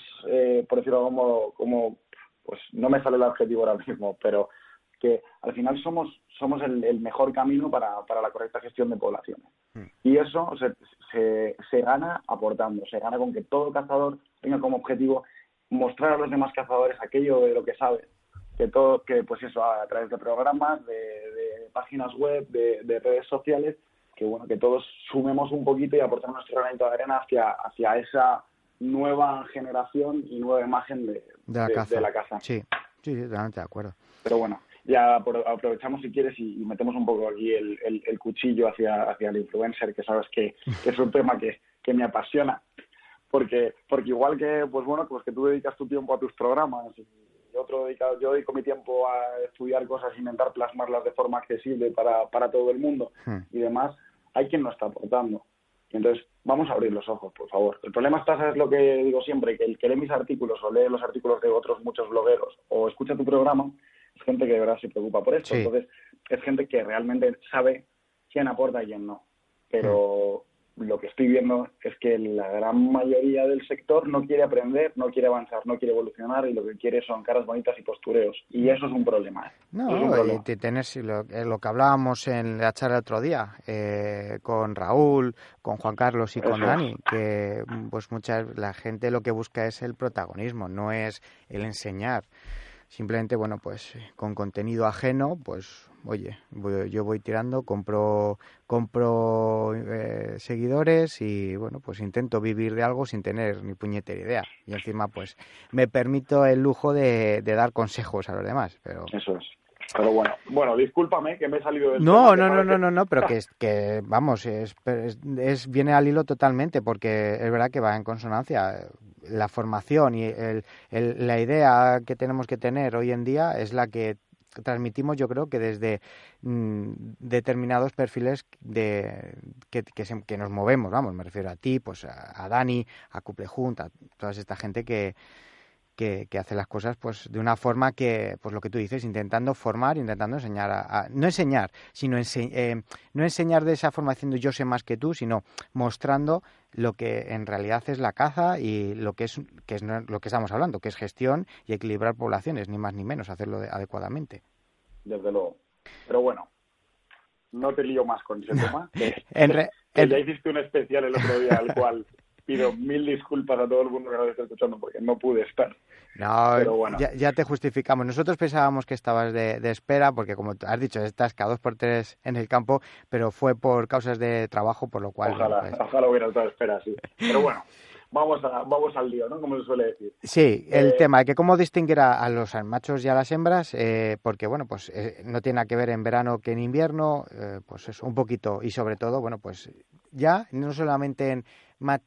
Speaker 5: por decirlo como pues no me sale el adjetivo ahora mismo, pero que al final somos el mejor camino para la correcta gestión de poblaciones. Y eso se gana aportando, se gana con que todo cazador tenga como objetivo mostrar a los demás cazadores aquello de lo que sabe, que pues eso, a través de programas, de páginas web, de redes sociales, que bueno, que todos sumemos un poquito y aportemos nuestro granito de arena hacia esa nueva generación y nueva imagen de la caza.
Speaker 2: Sí, totalmente de acuerdo.
Speaker 5: Pero bueno, ya aprovechamos si quieres y metemos un poco aquí el cuchillo hacia el influencer, que sabes que es un tema que me apasiona, porque igual que pues bueno, pues que tú dedicas tu tiempo a tus programas y yo dedico mi tiempo a estudiar cosas, intentar plasmarlas de forma accesible para todo el mundo y demás, hay quien no está aportando. Entonces, vamos a abrir los ojos, por favor. El problema está, ¿sabes lo que digo siempre? Que el que lee mis artículos o lee los artículos de otros muchos blogueros o escucha tu programa es gente que de verdad se preocupa por esto. Sí. Entonces, es gente que realmente sabe quién aporta y quién no. Pero lo que estoy viendo es que la gran mayoría del sector no quiere aprender, no quiere avanzar, no quiere evolucionar y lo que quiere son caras bonitas y postureos. Y eso es un problema.
Speaker 2: No, es un problema. Y tenés lo que hablábamos en la charla el otro día con Raúl, con Juan Carlos y con Dani, que pues la gente lo que busca es el protagonismo, no es el enseñar. Simplemente, bueno, pues con contenido ajeno, pues, oye, yo voy tirando, compro seguidores y, bueno, pues intento vivir de algo sin tener ni puñetera idea. Y encima, pues, me permito el lujo de dar consejos a los demás, pero...
Speaker 5: Eso es. Pero bueno, discúlpame que me he salido del
Speaker 2: tema. No, pero que vamos, viene al hilo totalmente, porque es verdad que va en consonancia. La formación y la idea que tenemos que tener hoy en día es la que transmitimos, yo creo, que desde determinados perfiles que nos movemos, vamos, me refiero a ti, pues a Dani, a Cuplejunt, a toda esta gente que hace las cosas pues de una forma que, pues lo que tú dices, intentando formar, intentando enseñar no enseñar, sino no enseñar de esa forma diciendo yo sé más que tú, sino mostrando lo que en realidad es la caza y lo que es lo que estamos hablando, que es gestión y equilibrar poblaciones, ni más ni menos, hacerlo adecuadamente.
Speaker 5: Desde luego. Pero bueno, no te lío más con ese tema. Ya hiciste un especial el otro día al cual pido 1000 disculpas a todo el mundo que nos está escuchando porque no pude estar.
Speaker 2: No,
Speaker 5: pero bueno.
Speaker 2: Ya te justificamos. Nosotros pensábamos que estabas de espera porque, como has dicho, estás cada 2 por 3 en el campo, pero fue por causas de trabajo, por lo cual...
Speaker 5: Ojalá hubiera estado de espera, sí. Pero bueno, vamos al lío, ¿no? Como se suele decir.
Speaker 2: Sí, el tema de que cómo distinguir a los machos y a las hembras, porque, bueno, pues no tiene nada que ver en verano que en invierno, pues eso, un poquito, y sobre todo, bueno, pues ya no solamente en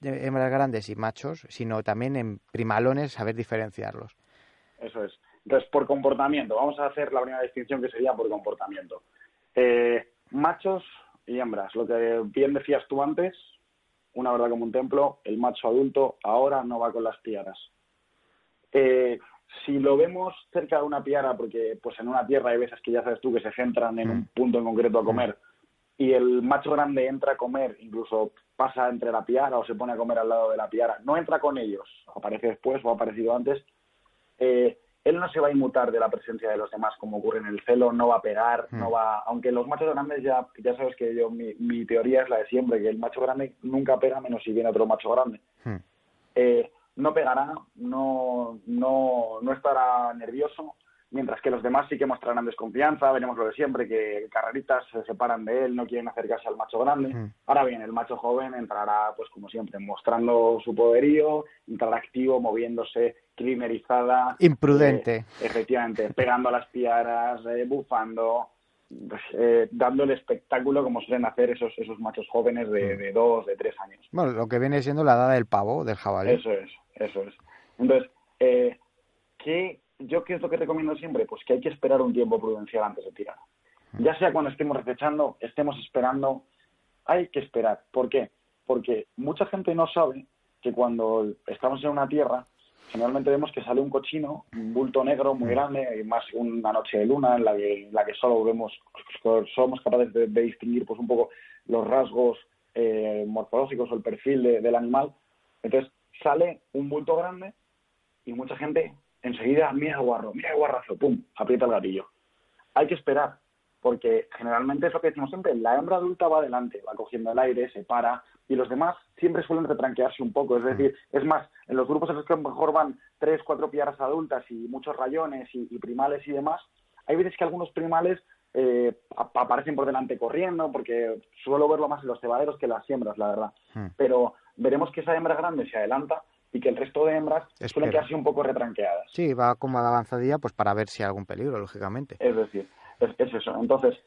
Speaker 2: hembras grandes y machos, sino también en primalones, saber diferenciarlos.
Speaker 5: Eso es. Entonces, por comportamiento, vamos a hacer la primera distinción que sería por comportamiento. Machos y hembras, lo que bien decías tú antes, una verdad como un templo, el macho adulto ahora no va con las piaras. Si lo vemos cerca de una piara, porque pues en una tierra hay veces que ya sabes tú que se centran en un punto en concreto a comer, y el macho grande entra a comer, incluso pasa entre la piara o se pone a comer al lado de la piara, no entra con ellos, aparece después o ha aparecido antes, él no se va a inmutar de la presencia de los demás como ocurre en el celo, no va a pegar, no va... Aunque los machos grandes ya sabes que mi teoría es la de siempre, que el macho grande nunca pega menos si viene otro macho grande. No pegará, no estará nervioso, mientras que los demás sí que mostrarán desconfianza, veremos lo de siempre, que carreritas se separan de él, no quieren acercarse al macho grande. Ahora bien, el macho joven entrará, pues como siempre, mostrando su poderío, entrará activo, moviéndose, crimerizada.
Speaker 2: Imprudente.
Speaker 5: Efectivamente, pegando a las piaras, bufando, pues, dando el espectáculo como suelen hacer esos machos jóvenes de 2, de 3 años.
Speaker 2: Bueno, lo que viene siendo la edad del pavo, del jabalí.
Speaker 5: Eso es. Entonces, ¿qué es lo que recomiendo siempre? Pues que hay que esperar un tiempo prudencial antes de tirar. Ya sea cuando estemos recechando, estemos esperando, hay que esperar. ¿Por qué? Porque mucha gente no sabe que cuando estamos en una tierra, generalmente vemos que sale un cochino, un bulto negro muy grande, y más una noche de luna en la que somos capaces de distinguir pues un poco los rasgos morfológicos o el perfil del animal. Entonces sale un bulto grande y mucha gente enseguida mira el guarrazo, pum, aprieta el gatillo. Hay que esperar, porque generalmente es lo que decimos siempre, la hembra adulta va adelante, va cogiendo el aire, se para, y los demás siempre suelen retranquearse un poco. Es decir, es más, en los grupos en los que a lo mejor van 3, 4 piaras adultas y muchos rayones y primales y demás, hay veces que algunos primales aparecen por delante corriendo, porque suelo verlo más en los cebaderos que en las hembras, la verdad. Pero veremos que esa hembra grande se adelanta y que el resto de hembras suelen quedarse un poco retranqueadas.
Speaker 2: Sí, va como de avanzadilla pues para ver si hay algún peligro, lógicamente.
Speaker 5: Es decir, es eso. Entonces,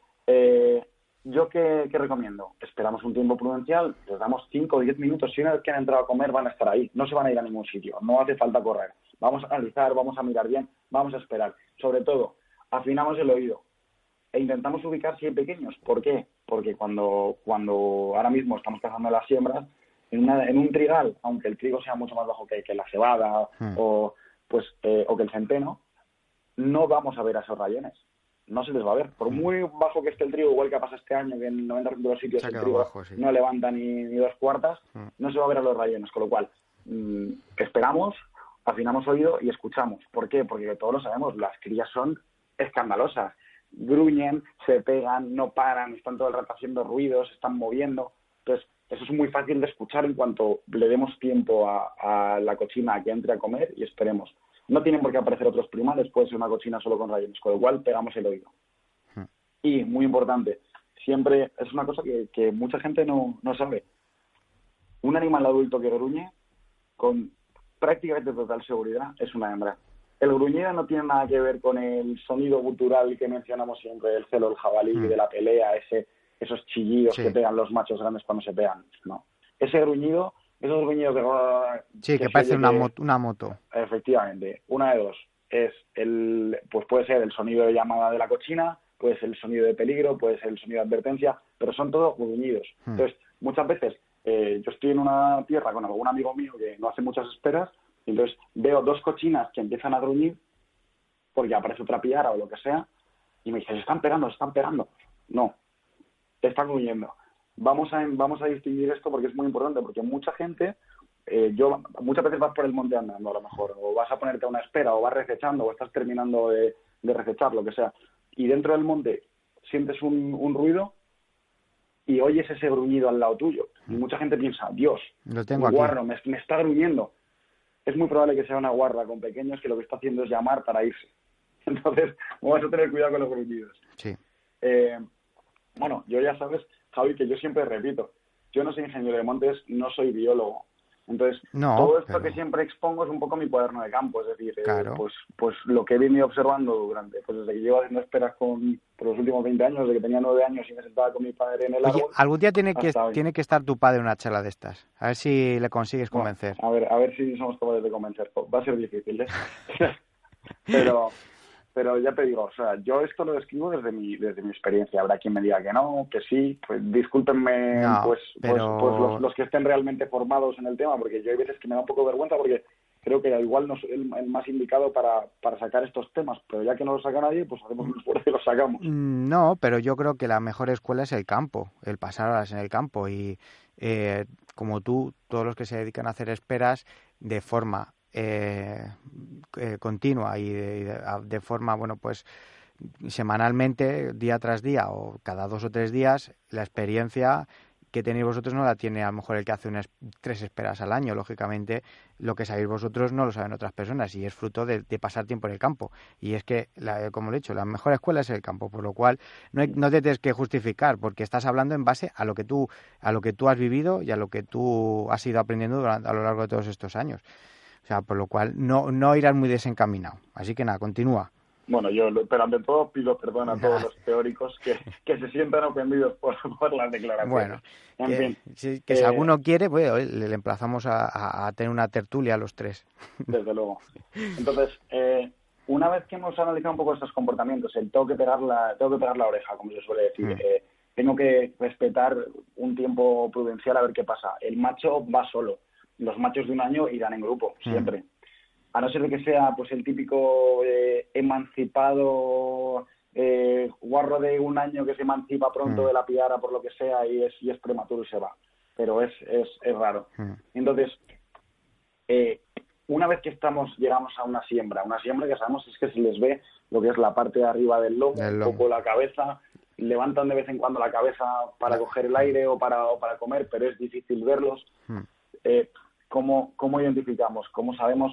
Speaker 5: ¿yo qué recomiendo? Esperamos un tiempo prudencial, les damos 5 o 10 minutos. Si una vez que han entrado a comer van a estar ahí, no se van a ir a ningún sitio, no hace falta correr. Vamos a analizar, vamos a mirar bien, vamos a esperar. Sobre todo, afinamos el oído e intentamos ubicar si hay pequeños. ¿Por qué? Porque cuando ahora mismo estamos cazando las siembras, en un trigal, aunque el trigo sea mucho más bajo que la cebada o que el centeno, no vamos a ver a esos rayones. No se les va a ver. Por muy bajo que esté el trigo, igual que pasa este año, que en el 90% de los sitios el trigo bajo, sí, no levanta ni 2 cuartas, no se va a ver a los rayones. Con lo cual, esperamos, afinamos oído y escuchamos. ¿Por qué? Porque todos lo sabemos, las crías son escandalosas. Gruñen, se pegan, no paran, están todo el rato haciendo ruidos, están moviendo. Entonces, eso es muy fácil de escuchar en cuanto le demos tiempo a la cochina a que entre a comer y esperemos. No tienen por qué aparecer otros primales, puede ser una cochina solo con rayones, con lo cual pegamos el oído. Y, muy importante, siempre es una cosa que mucha gente no sabe. Un animal adulto que gruñe, con prácticamente total seguridad, es una hembra. El gruñido no tiene nada que ver con el sonido gutural que mencionamos siempre del celo, el jabalí, de la pelea, esos chillidos que pegan los machos grandes cuando se pegan. No. Ese gruñido, esos gruñidos
Speaker 2: que parece una moto.
Speaker 5: Efectivamente, una de dos. Pues puede ser el sonido de llamada de la cochina, puede ser el sonido de peligro, puede ser el sonido de advertencia, pero son todos gruñidos. Entonces, muchas veces yo estoy en una tierra con algún amigo mío que no hace muchas esperas, y entonces veo 2 cochinas que empiezan a gruñir porque aparece otra piara o lo que sea, y me dice, se están pegando. No, están gruñendo. Vamos a distinguir esto porque es muy importante, porque mucha gente, muchas veces vas por el monte andando a lo mejor, o vas a ponerte a una espera, o vas recechando, o estás terminando de recechar, lo que sea, y dentro del monte sientes un ruido y oyes ese gruñido al lado tuyo, y mucha gente piensa, Dios,
Speaker 2: lo tengo
Speaker 5: un
Speaker 2: aquí.
Speaker 5: guarro me está gruñendo. Es muy probable que sea una guarda con pequeños que lo que está haciendo es llamar para irse. Entonces, vamos a tener cuidado con los gruñidos.
Speaker 2: Sí.
Speaker 5: Bueno, yo ya sabes, Javi, que yo siempre repito, yo no soy ingeniero de montes, no soy biólogo. Entonces, todo esto que siempre expongo es un poco mi cuaderno de campo, es decir, pues lo que he venido observando durante, pues desde que llevo haciendo esperas por los últimos 20 años, desde que tenía 9 años y me sentaba con mi padre en el árbol.
Speaker 2: Oye, algún día tiene que estar tu padre en una charla de estas, a ver si le consigues convencer.
Speaker 5: Bueno, a ver si somos capaces de convencer, va a ser difícil, ¿eh? Pero ya te digo, o sea, yo esto lo describo desde mi experiencia. Habrá quien me diga que no, que sí, pues discúlpenme, pero... los que estén realmente formados en el tema, porque yo hay veces que me da un poco de vergüenza porque creo que igual no soy el más indicado para sacar estos temas, pero ya que no lo saca nadie, pues hacemos un esfuerzo y lo sacamos.
Speaker 2: No, pero yo creo que la mejor escuela es el campo, el pasar horas en el campo y como tú, todos los que se dedican a hacer esperas de forma continua y de forma, bueno, pues semanalmente, día tras día o cada 2 o 3 días, la experiencia que tenéis vosotros no la tiene a lo mejor el que hace unas 3 esperas al año. Lógicamente, lo que sabéis vosotros no lo saben otras personas y es fruto de pasar tiempo en el campo. Y es que, como lo he dicho, la mejor escuela es el campo, por lo cual no te tienes que justificar porque estás hablando en base a lo que tú has vivido y a lo que tú has ido aprendiendo a lo largo de todos estos años. O sea, por lo cual no irás muy desencaminado. Así que nada, continúa.
Speaker 5: Bueno, pero ante todo pido perdón a todos los teóricos que se sientan ofendidos por las declaraciones.
Speaker 2: Bueno,
Speaker 5: en fin,
Speaker 2: si alguno quiere, pues le emplazamos a tener una tertulia a los 3.
Speaker 5: Desde luego. Entonces, una vez que hemos analizado un poco estos comportamientos, tengo que pegar la oreja, como se suele decir, tengo que respetar un tiempo prudencial a ver qué pasa. El macho va solo. Los machos de un año irán en grupo, siempre. A no ser de que sea pues el típico emancipado guarro de un año que se emancipa pronto de la piara por lo que sea y es prematuro y se va. Pero es raro. Entonces, una vez que llegamos a una siembra que sabemos es que se les ve lo que es la parte de arriba del lomo, un poco la cabeza, levantan de vez en cuando la cabeza para coger el aire o para comer, pero es difícil verlos. ¿Cómo identificamos? ¿Cómo sabemos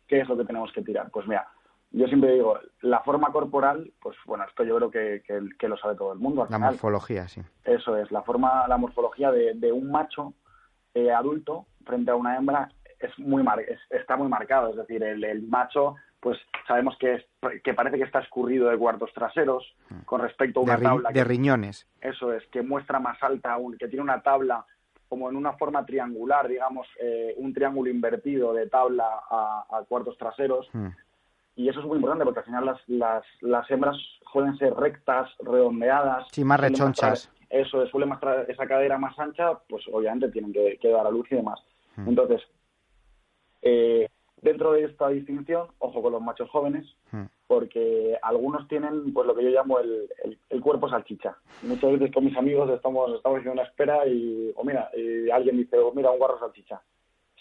Speaker 5: qué es lo que tenemos que tirar? Pues mira, yo siempre digo, la forma corporal, pues bueno, esto yo creo que lo sabe todo el mundo.
Speaker 2: La morfología, sí.
Speaker 5: Eso es, la morfología de un macho adulto frente a una hembra está muy marcado. Es decir, el macho, pues sabemos que parece que está escurrido de cuartos traseros con respecto a una tabla.
Speaker 2: De riñones.
Speaker 5: Eso es, que muestra más alta aún, que tiene una tabla como en una forma triangular, digamos, un triángulo invertido de tabla a cuartos traseros. Y eso es muy importante porque al final las hembras suelen ser rectas, redondeadas.
Speaker 2: Sí, más rechonchas.
Speaker 5: Suele mostrar esa cadera más ancha, pues obviamente tienen que dar a luz y demás. Entonces, dentro de esta distinción, ojo con los machos jóvenes, porque algunos tienen pues lo que yo llamo el cuerpo salchicha. Muchas veces con mis amigos estamos haciendo una espera y alguien dice, mira, un guarro salchicha.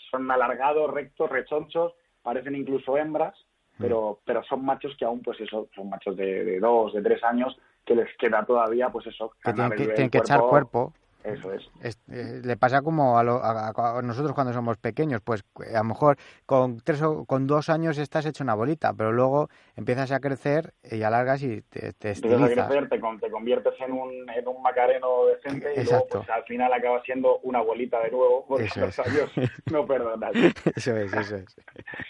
Speaker 5: Son alargados, rectos, rechonchos, parecen incluso hembras, pero son machos que aún, pues eso, son machos de 2, de 3 años, que les queda todavía, pues eso,
Speaker 2: que tienen que echar cuerpo.
Speaker 5: Eso es.
Speaker 2: Le pasa como a nosotros cuando somos pequeños, pues a lo mejor con 2 años estás hecho una bolita, pero luego empiezas a crecer y alargas y te estilizas.
Speaker 5: Empiezas a crecer, te conviertes en un macareno decente.
Speaker 2: Exacto.
Speaker 5: Y luego pues al final acabas siendo una bolita de nuevo, porque
Speaker 2: eso
Speaker 5: los años no perdonan.
Speaker 2: Eso es.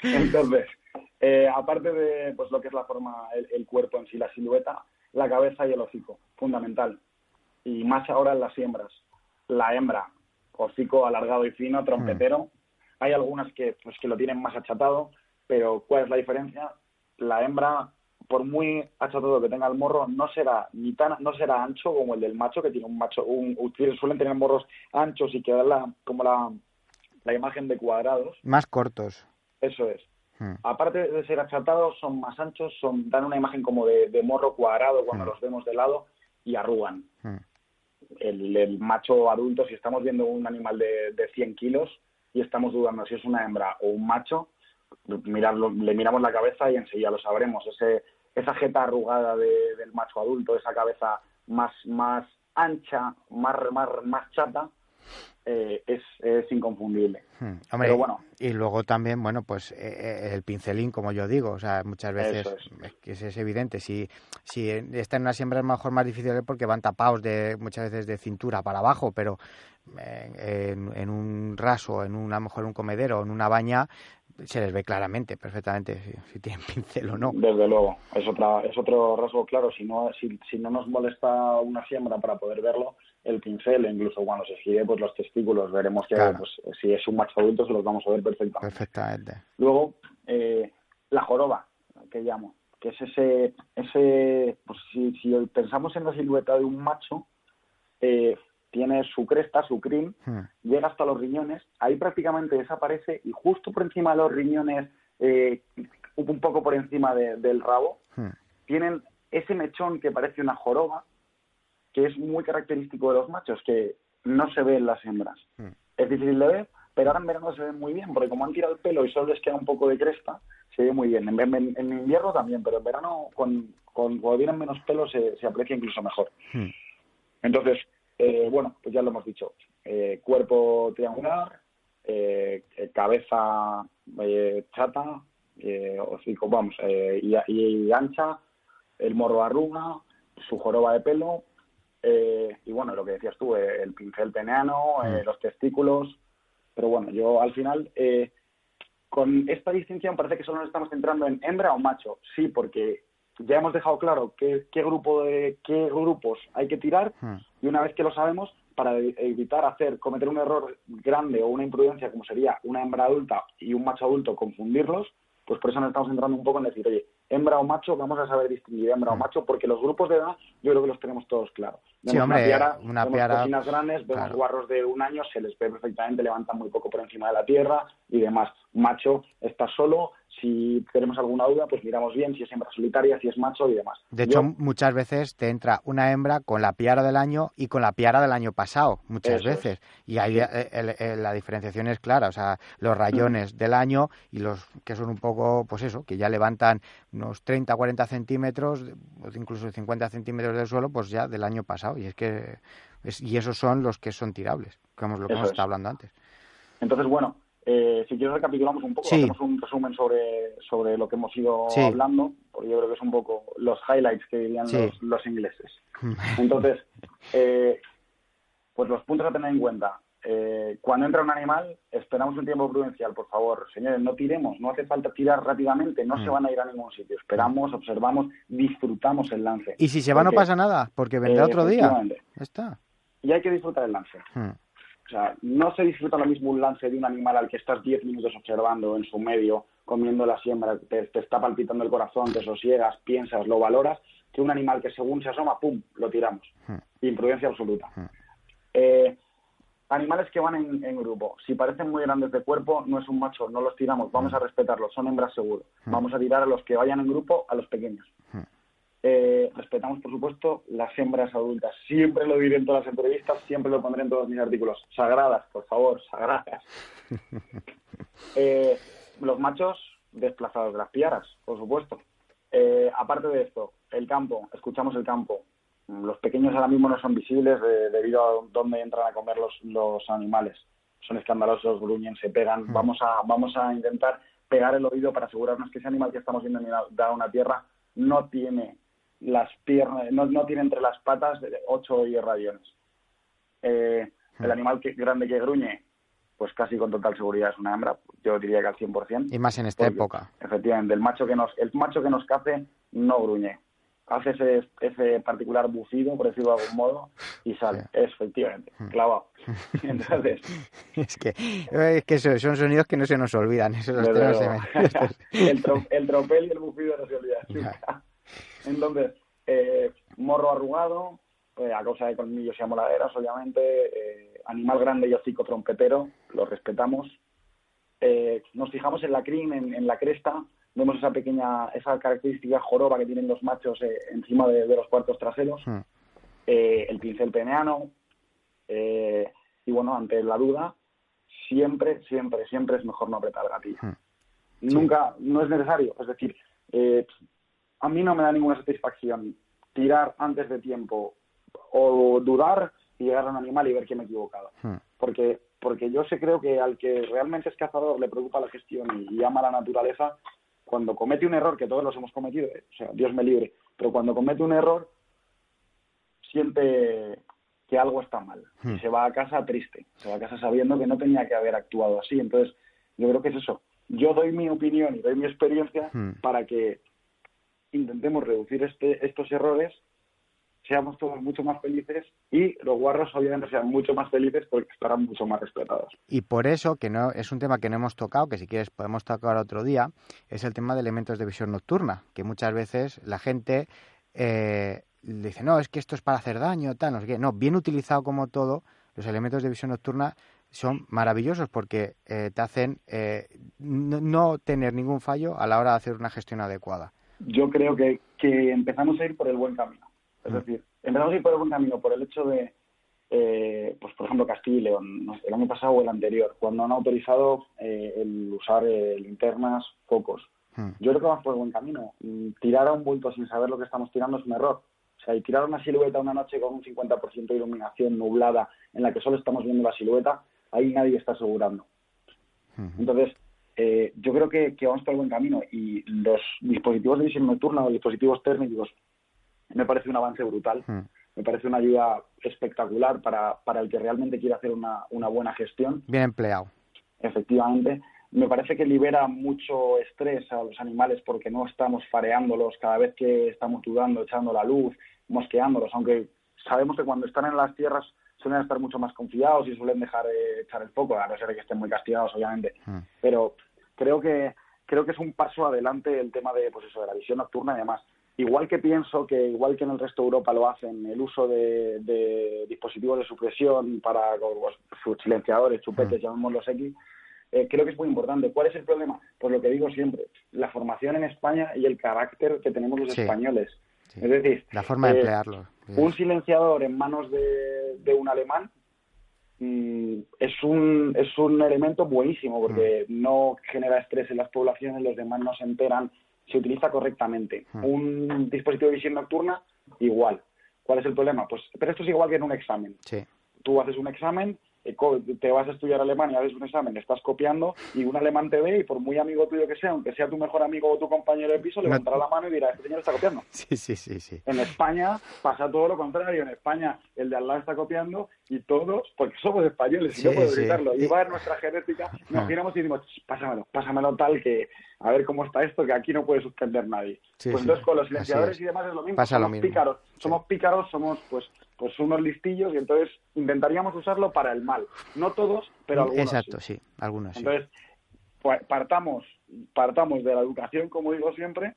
Speaker 5: Entonces, aparte de pues lo que es la forma, el cuerpo en sí, la silueta, la cabeza y el hocico, fundamental. Y más ahora en las siembras. La hembra, hocico alargado y fino, trompetero. Hay algunas que lo tienen más achatado, pero ¿cuál es la diferencia? La hembra, por muy achatado que tenga el morro, no será ancho como el del macho, que tiene suelen tener morros anchos y que dan como la imagen de cuadrados.
Speaker 2: Más cortos.
Speaker 5: Eso es. Aparte de ser achatados, son más anchos, dan una imagen como de morro cuadrado cuando los vemos de lado y arrugan. El macho adulto, si estamos viendo un animal de 100 kilos y estamos dudando si es una hembra o un macho, le miramos la cabeza y enseguida lo sabremos. Esa jeta arrugada del macho adulto, esa cabeza más ancha, más chata, es inconfundible.
Speaker 2: Hombre,
Speaker 5: pero bueno.
Speaker 2: Y luego también, bueno, pues el pincelín, como yo digo, o sea, muchas veces es evidente. Si está en una siembra es mejor más difícil porque van tapados muchas veces de cintura para abajo, pero en un raso, a lo mejor un comedero, en una baña, se les ve claramente, perfectamente, si tienen pincel o no.
Speaker 5: Desde luego, es otro rasgo claro. Si no nos molesta una siembra para poder verlo, el pincel, incluso cuando se gire pues los testículos, veremos que pues, si es un macho adulto se los vamos a ver perfectamente. Luego, la joroba, que llamo, que es ese pues si pensamos en la silueta de un macho, tiene su cresta, su crin, llega hasta los riñones, ahí prácticamente desaparece y justo por encima de los riñones, un poco por encima del rabo, tienen ese mechón que parece una joroba, que es muy característico de los machos, que no se ve en las hembras. Es difícil de ver, pero ahora en verano se ven muy bien, porque como han tirado el pelo y solo les queda un poco de cresta, se ve muy bien. En invierno también, pero en verano, cuando vienen menos pelos, se aprecia incluso mejor. Entonces, bueno, pues ya lo hemos dicho. Cuerpo triangular, cabeza chata, hocico, vamos, y ancha, el morro arruga, su joroba de pelo, y bueno, lo que decías tú, el pincel peneano, los testículos. Pero bueno, yo al final, con esta distinción parece que solo nos estamos centrando en hembra o macho. Sí, porque ya hemos dejado claro qué grupos hay que tirar, y una vez que lo sabemos, para evitar cometer un error grande o una imprudencia como sería una hembra adulta y un macho adulto, confundirlos, pues por eso nos estamos centrando un poco en decir, oye, hembra o macho, vamos a saber distinguir hembra o macho, porque los grupos de edad yo creo que los tenemos todos claros. Vemos
Speaker 2: sí, hombre,
Speaker 5: una piara, vemos cocinas grandes, vemos
Speaker 2: claro.
Speaker 5: guarros de 1 año, se les ve perfectamente, levantan muy poco por encima de la tierra y demás. Macho está solo, si tenemos alguna duda, pues miramos bien si es hembra solitaria, si es macho y demás.
Speaker 2: De hecho, muchas veces te entra una hembra con la piara del año y con la piara del año pasado, muchas veces. Y ahí la diferenciación es clara, o sea, los rayones del año y los que son un poco, pues eso, que ya levantan unos 30, 40 centímetros, incluso 50 centímetros del suelo, pues ya del año pasado. Y es que y esos son los que son tirables, como es lo que hemos estado hablando antes.
Speaker 5: Entonces, bueno, si quieres recapitulamos un poco, hacemos un resumen sobre lo que hemos ido hablando, porque yo creo que es un poco los highlights que dirían los ingleses. Entonces, pues los puntos a tener en cuenta. Cuando entra un animal, esperamos un tiempo prudencial, por favor. Señores, no tiremos, no hace falta tirar rápidamente, no se van a ir a ningún sitio. Esperamos, observamos, disfrutamos el lance.
Speaker 2: Y si se va no pasa nada, porque vendrá otro día. Ya está.
Speaker 5: Y hay que disfrutar el lance. O sea, no se disfruta lo mismo un lance de un animal al que estás 10 minutos observando en su medio, comiendo la siembra, te está palpitando el corazón, te sosiegas, piensas, lo valoras, que un animal que según se asoma, ¡pum!, lo tiramos. Imprudencia absoluta. Animales que van en grupo. Si parecen muy grandes de cuerpo, no es un macho, no los tiramos, vamos a respetarlos, son hembras seguro. Vamos a tirar a los que vayan en grupo, a los pequeños. Respetamos, por supuesto, las hembras adultas. Siempre lo diré en todas las entrevistas, siempre lo pondré en todos mis artículos. Sagradas, por favor, sagradas. Los machos desplazados de las piaras, por supuesto. Aparte de esto, el campo, escuchamos el campo. Los pequeños ahora mismo no son visibles debido a dónde entran a comer los animales. Son escandalosos, gruñen, se pegan. Vamos a intentar pegar el oído para asegurarnos que ese animal que estamos viendo da una tierra no tiene las piernas, no tiene entre las patas 8 o 10 radiones. El animal grande que gruñe, pues casi con total seguridad es una hembra, yo diría que al 100%.
Speaker 2: Y más en esta época.
Speaker 5: Efectivamente, el macho que nos cace no gruñe. Hace ese particular bufido, por decirlo de algún modo, y sale. Efectivamente, clavado. Entonces,
Speaker 2: es que son sonidos que no se nos olvidan. Esos
Speaker 5: el tropel y el bufido no se olvidan. Entonces, morro arrugado, a causa de colmillos y amoladeras, obviamente, animal grande y hocico trompetero, lo respetamos. Nos fijamos en la crin, en la cresta, vemos esa característica joroba que tienen los machos encima de los cuartos traseros, el pincel peneano, y bueno, ante la duda, siempre es mejor no apretar el gatillo. Nunca, no es necesario, es decir, a mí no me da ninguna satisfacción tirar antes de tiempo o dudar y llegar a un animal y ver que me he equivocado. Porque yo creo que al que realmente es cazador le preocupa la gestión y ama la naturaleza, cuando comete un error, que todos los hemos cometido, o sea, Dios me libre, pero cuando comete un error siente que algo está mal y se va a casa triste, se va a casa sabiendo que no tenía que haber actuado así. Entonces, yo creo que es eso. Yo doy mi opinión y doy mi experiencia para que intentemos reducir estos errores, seamos todos mucho más felices y los guarros obviamente sean mucho más felices porque estarán mucho más respetados.
Speaker 2: Y por eso, que no es un tema que no hemos tocado, que si quieres podemos tocar otro día, es el tema de elementos de visión nocturna, que muchas veces la gente dice, no, es que esto es para hacer daño, tal, no sé qué. No, bien utilizado como todo, los elementos de visión nocturna son maravillosos porque te hacen no tener ningún fallo a la hora de hacer una gestión adecuada.
Speaker 5: Yo creo que empezamos a ir por el buen camino. Es decir, empezamos a ir por el buen camino por el hecho de pues por ejemplo Castilla y León, ¿no? El año pasado o el anterior, cuando han autorizado el usar linternas, focos. Yo creo que vamos por el buen camino. Tirar a un bulto sin saber lo que estamos tirando es un error. O sea, y tirar una silueta una noche con un 50% de iluminación nublada en la que solo estamos viendo la silueta, ahí nadie está asegurando. Entonces, yo creo que vamos por el buen camino, y los dispositivos de visión nocturna, los dispositivos térmicos, me parece un avance brutal. Me parece una ayuda espectacular para el que realmente quiere hacer una buena gestión.
Speaker 2: Bien empleado.
Speaker 5: Efectivamente. Me parece que libera mucho estrés a los animales porque no estamos fareándolos cada vez que estamos dudando, echando la luz, mosqueándolos, aunque sabemos que cuando están en las tierras suelen estar mucho más confiados y suelen dejar echar el foco, a no ser que estén muy castigados, obviamente. Pero creo que es un paso adelante el tema de, pues eso, de la visión nocturna y demás. Igual que pienso que, igual que en el resto de Europa lo hacen, el uso de dispositivos de supresión para sus silenciadores, chupetes, llamémoslos X, creo que es muy importante. ¿Cuál es el problema? Pues lo que digo siempre, la formación en España y el carácter que tenemos los españoles. Sí. Es decir,
Speaker 2: la forma de emplearlo.
Speaker 5: Un silenciador en manos de un alemán es un elemento buenísimo porque no genera estrés en las poblaciones, los demás no se enteran, se utiliza correctamente. Un dispositivo de visión nocturna, igual. ¿Cuál es el problema? Pues, pero esto es igual que en un examen.
Speaker 2: Sí.
Speaker 5: Tú haces un examen, te vas a estudiar alemán y haces un examen, estás copiando y un alemán te ve y por muy amigo tuyo que sea, aunque sea tu mejor amigo o tu compañero de piso, levantará la mano y dirá, este señor está copiando.
Speaker 2: Sí.
Speaker 5: En España pasa todo lo contrario. En España el de al lado está copiando y todos, porque somos españoles y no puedo gritarlo, y va en nuestra genética, nos giramos y decimos, pásamelo tal que a ver cómo está esto, que aquí no puede suspender nadie. Pues entonces con los silenciadores y demás es lo mismo.
Speaker 2: Pasa lo mismo.
Speaker 5: Pícaros, somos pícaros, somos pues unos listillos y entonces intentaríamos usarlo para el mal. No todos, pero algunos.
Speaker 2: Exacto, sí, algunos sí.
Speaker 5: Entonces, pues, partamos de la educación, como digo siempre,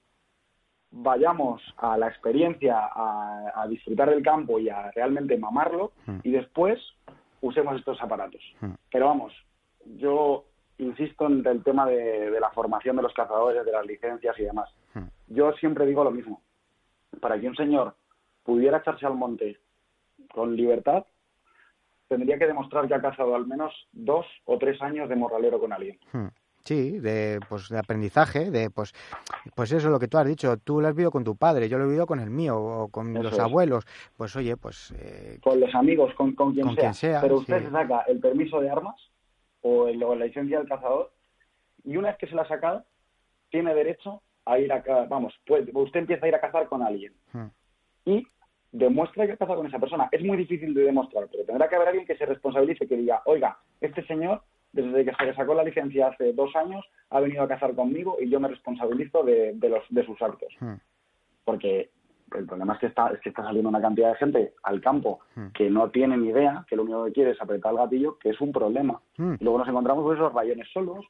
Speaker 5: vayamos a la experiencia, a disfrutar del campo y a realmente mamarlo, y después usemos estos aparatos. Pero vamos, yo insisto en el tema de la formación de los cazadores, de las licencias y demás. Yo siempre digo lo mismo. Para que un señor pudiera echarse al monte con libertad, tendría que demostrar que ha cazado al menos 2 o 3 años de morralero con alguien.
Speaker 2: Sí, de aprendizaje, pues eso es lo que tú has dicho. Tú lo has vivido con tu padre, yo lo he vivido con el mío, o con los abuelos. Pues oye, pues...
Speaker 5: con los amigos, con quien sea. Pero usted se saca el permiso de armas o la licencia del cazador, y una vez que se la ha sacado, tiene derecho a ir a... pues usted empieza a ir a cazar con alguien. Y demuestra que ha cazado con esa persona. Es muy difícil de demostrar, pero tendrá que haber alguien que se responsabilice, que diga, oiga, este señor, desde que se sacó la licencia hace 2 años, ha venido a cazar conmigo y yo me responsabilizo de sus actos. Porque el problema es que está saliendo una cantidad de gente al campo que no tiene ni idea, que lo único que quiere es apretar el gatillo, que es un problema. Y luego nos encontramos con esos rayones solos.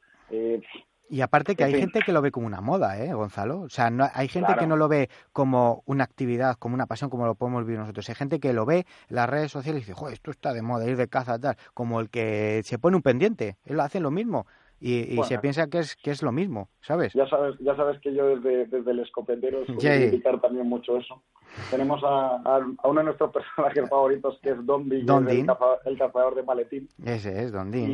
Speaker 2: Y aparte que hay gente que lo ve como una moda, Gonzalo. O sea, hay gente que no lo ve como una actividad, como una pasión, como lo podemos vivir nosotros. Hay gente que lo ve en las redes sociales y dice, joder, esto está de moda, ir de caza, tal. Como el que se pone un pendiente. Él hace lo mismo. Y se piensa que es lo mismo, ¿sabes?
Speaker 5: Ya sabes que yo desde el escopetero suelo criticar también mucho eso. Tenemos a uno de nuestros personajes favoritos, que es Don Dean, el cazador de maletín.
Speaker 2: Ese es Don Dean.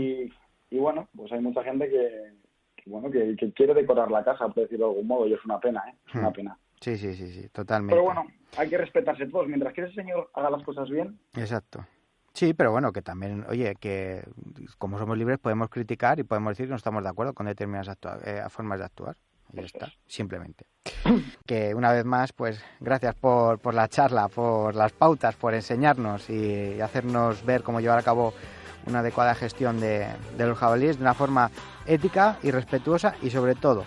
Speaker 5: Y bueno, pues hay mucha gente que quiere decorar la casa, por decirlo de algún modo, y es una pena, Es una pena.
Speaker 2: Sí, totalmente.
Speaker 5: Pero bueno, hay que respetarse todos. Mientras que ese señor haga las cosas bien...
Speaker 2: Exacto. Sí, pero bueno, que también, oye, que como somos libres podemos criticar y podemos decir que no estamos de acuerdo con determinadas formas de actuar. Y ya está, simplemente. Que una vez más, pues gracias por la charla, por las pautas, por enseñarnos y hacernos ver cómo llevar a cabo una adecuada gestión de los jabalíes de una forma ética y respetuosa y sobre todo,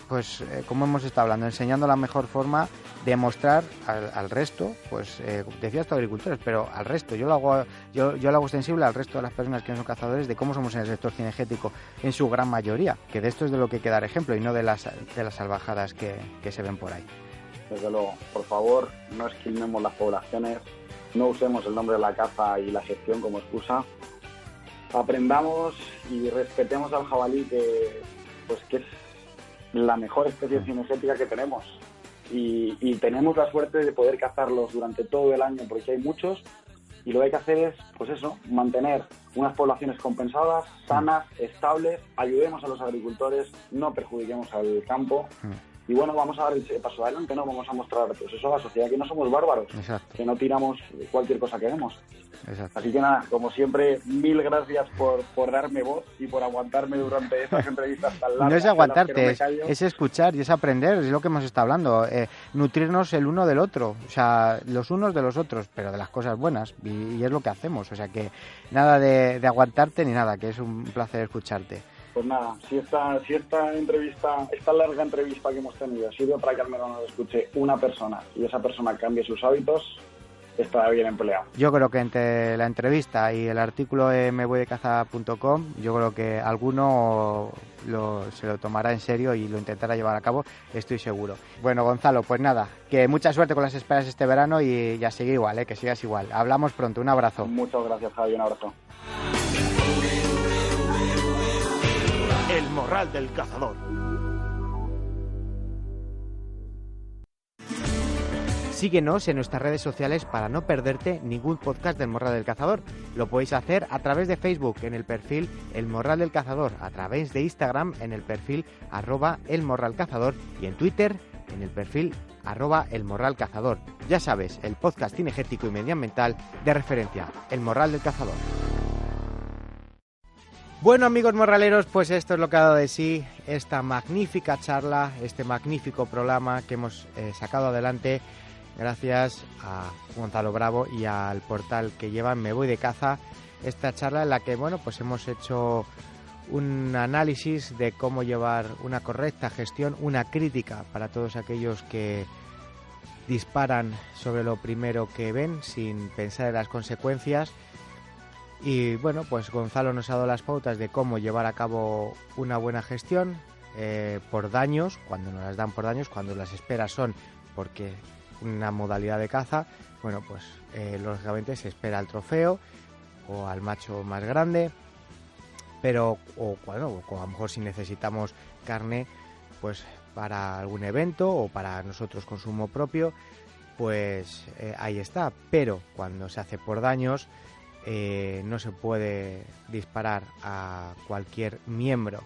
Speaker 2: pues como hemos estado hablando, enseñando la mejor forma de mostrar al resto, pues decías tú agricultores, pero al resto, yo lo hago extensible al resto de las personas que no son cazadores de cómo somos en el sector cinegético en su gran mayoría, que de esto es de lo que hay que dar ejemplo y no de las salvajadas que se ven por ahí.
Speaker 5: Desde luego, por favor, no esquilmemos las poblaciones, no usemos el nombre de la caza y la gestión como excusa. Aprendamos y respetemos al jabalí, que es la mejor especie cinegética que tenemos, y tenemos la suerte de poder cazarlos durante todo el año, porque hay muchos y lo que hay que hacer es, pues eso, mantener unas poblaciones compensadas, sanas, estables, ayudemos a los agricultores, no perjudiquemos al campo. Y bueno, vamos a dar ese paso adelante, ¿no? Vamos a mostrar, pues eso, a la sociedad, que no somos bárbaros, que no tiramos cualquier cosa que vemos. Así que nada, como siempre, mil gracias por darme voz y por aguantarme durante estas entrevistas tan largas.
Speaker 2: No es aguantarte,
Speaker 5: no
Speaker 2: es escuchar y es aprender, es lo que hemos estado hablando, nutrirnos el uno del otro, o sea, los unos de los otros, pero de las cosas buenas, y es lo que hacemos, o sea que nada de aguantarte ni nada, que es un placer escucharte.
Speaker 5: Pues nada, si esta entrevista, esta larga entrevista que hemos tenido sirve para que al menos nos escuche una persona y esa persona cambie sus hábitos, está bien empleado.
Speaker 2: Yo creo que entre la entrevista y el artículo de mevoydecaza.com, yo creo que alguno se lo tomará en serio y lo intentará llevar a cabo, estoy seguro. Bueno, Gonzalo, pues nada, que mucha suerte con las esperas este verano y ya sigue igual, que sigas igual. Hablamos pronto, un abrazo.
Speaker 5: Muchas gracias, Javi, un abrazo.
Speaker 3: El Morral del Cazador.
Speaker 2: Síguenos en nuestras redes sociales para no perderte ningún podcast del Morral del Cazador. Lo podéis hacer a través de Facebook en el perfil El Morral del Cazador, a través de Instagram en el perfil @elmorralcazador y en Twitter en el perfil @elmorralcazador. Ya sabes, el podcast cinegético y medioambiental de referencia, El Morral del Cazador. Bueno, amigos morraleros, pues esto es lo que ha dado de sí esta magnífica charla, este magnífico programa que hemos sacado adelante gracias a Gonzalo Bravo y al portal que llevan Me Voy de Caza. Esta charla en la que, bueno, pues hemos hecho un análisis de cómo llevar una correcta gestión, una crítica para todos aquellos que disparan sobre lo primero que ven sin pensar en las consecuencias. Y bueno, pues Gonzalo nos ha dado las pautas de cómo llevar a cabo una buena gestión por daños, cuando nos las dan por daños, cuando las esperas son porque una modalidad de caza, bueno, pues lógicamente se espera al trofeo o al macho más grande, pero bueno, o a lo mejor si necesitamos carne pues para algún evento o para nosotros consumo propio, pues ahí está. Pero cuando se hace por daños, no se puede disparar a cualquier miembro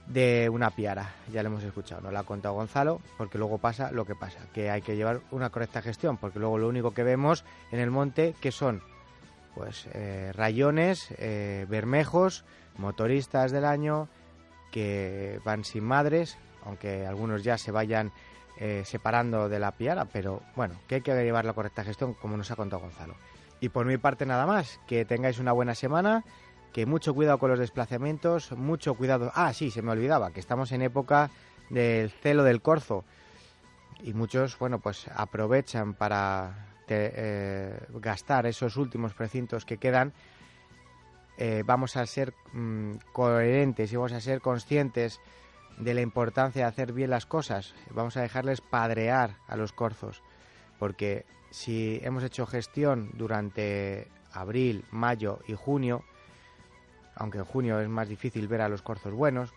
Speaker 2: de una piara. Ya lo hemos escuchado, nos lo ha contado Gonzalo, porque luego pasa lo que pasa, que hay que llevar una correcta gestión, porque luego lo único que vemos en el monte que son pues rayones, bermejos, motoristas del año que van sin madres, aunque algunos ya se vayan separando de la piara, pero bueno, que hay que llevar la correcta gestión, como nos ha contado Gonzalo. Y por mi parte nada más, que tengáis una buena semana, que mucho cuidado con los desplazamientos, mucho cuidado... Ah, sí, se me olvidaba, que estamos en época del celo del corzo y muchos, bueno, pues aprovechan para gastar esos últimos precintos que quedan. Vamos a ser coherentes y vamos a ser conscientes de la importancia de hacer bien las cosas. Vamos a dejarles padrear a los corzos, porque si hemos hecho gestión durante abril, mayo y junio, aunque en junio es más difícil ver a los corzos buenos,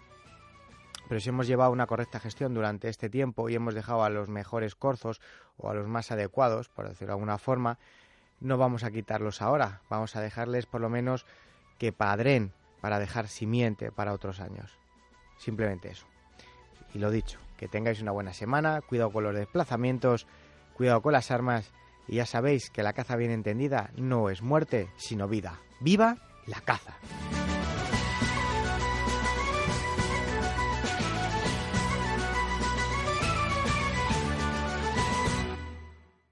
Speaker 2: pero si hemos llevado una correcta gestión durante este tiempo y hemos dejado a los mejores corzos o a los más adecuados, por decirlo de alguna forma, no vamos a quitarlos ahora, vamos a dejarles por lo menos que padren para dejar simiente para otros años. Simplemente eso. Y lo dicho, que tengáis una buena semana, cuidado con los desplazamientos, cuidado con las armas, y ya sabéis que la caza bien entendida no es muerte, sino vida. ¡Viva la caza!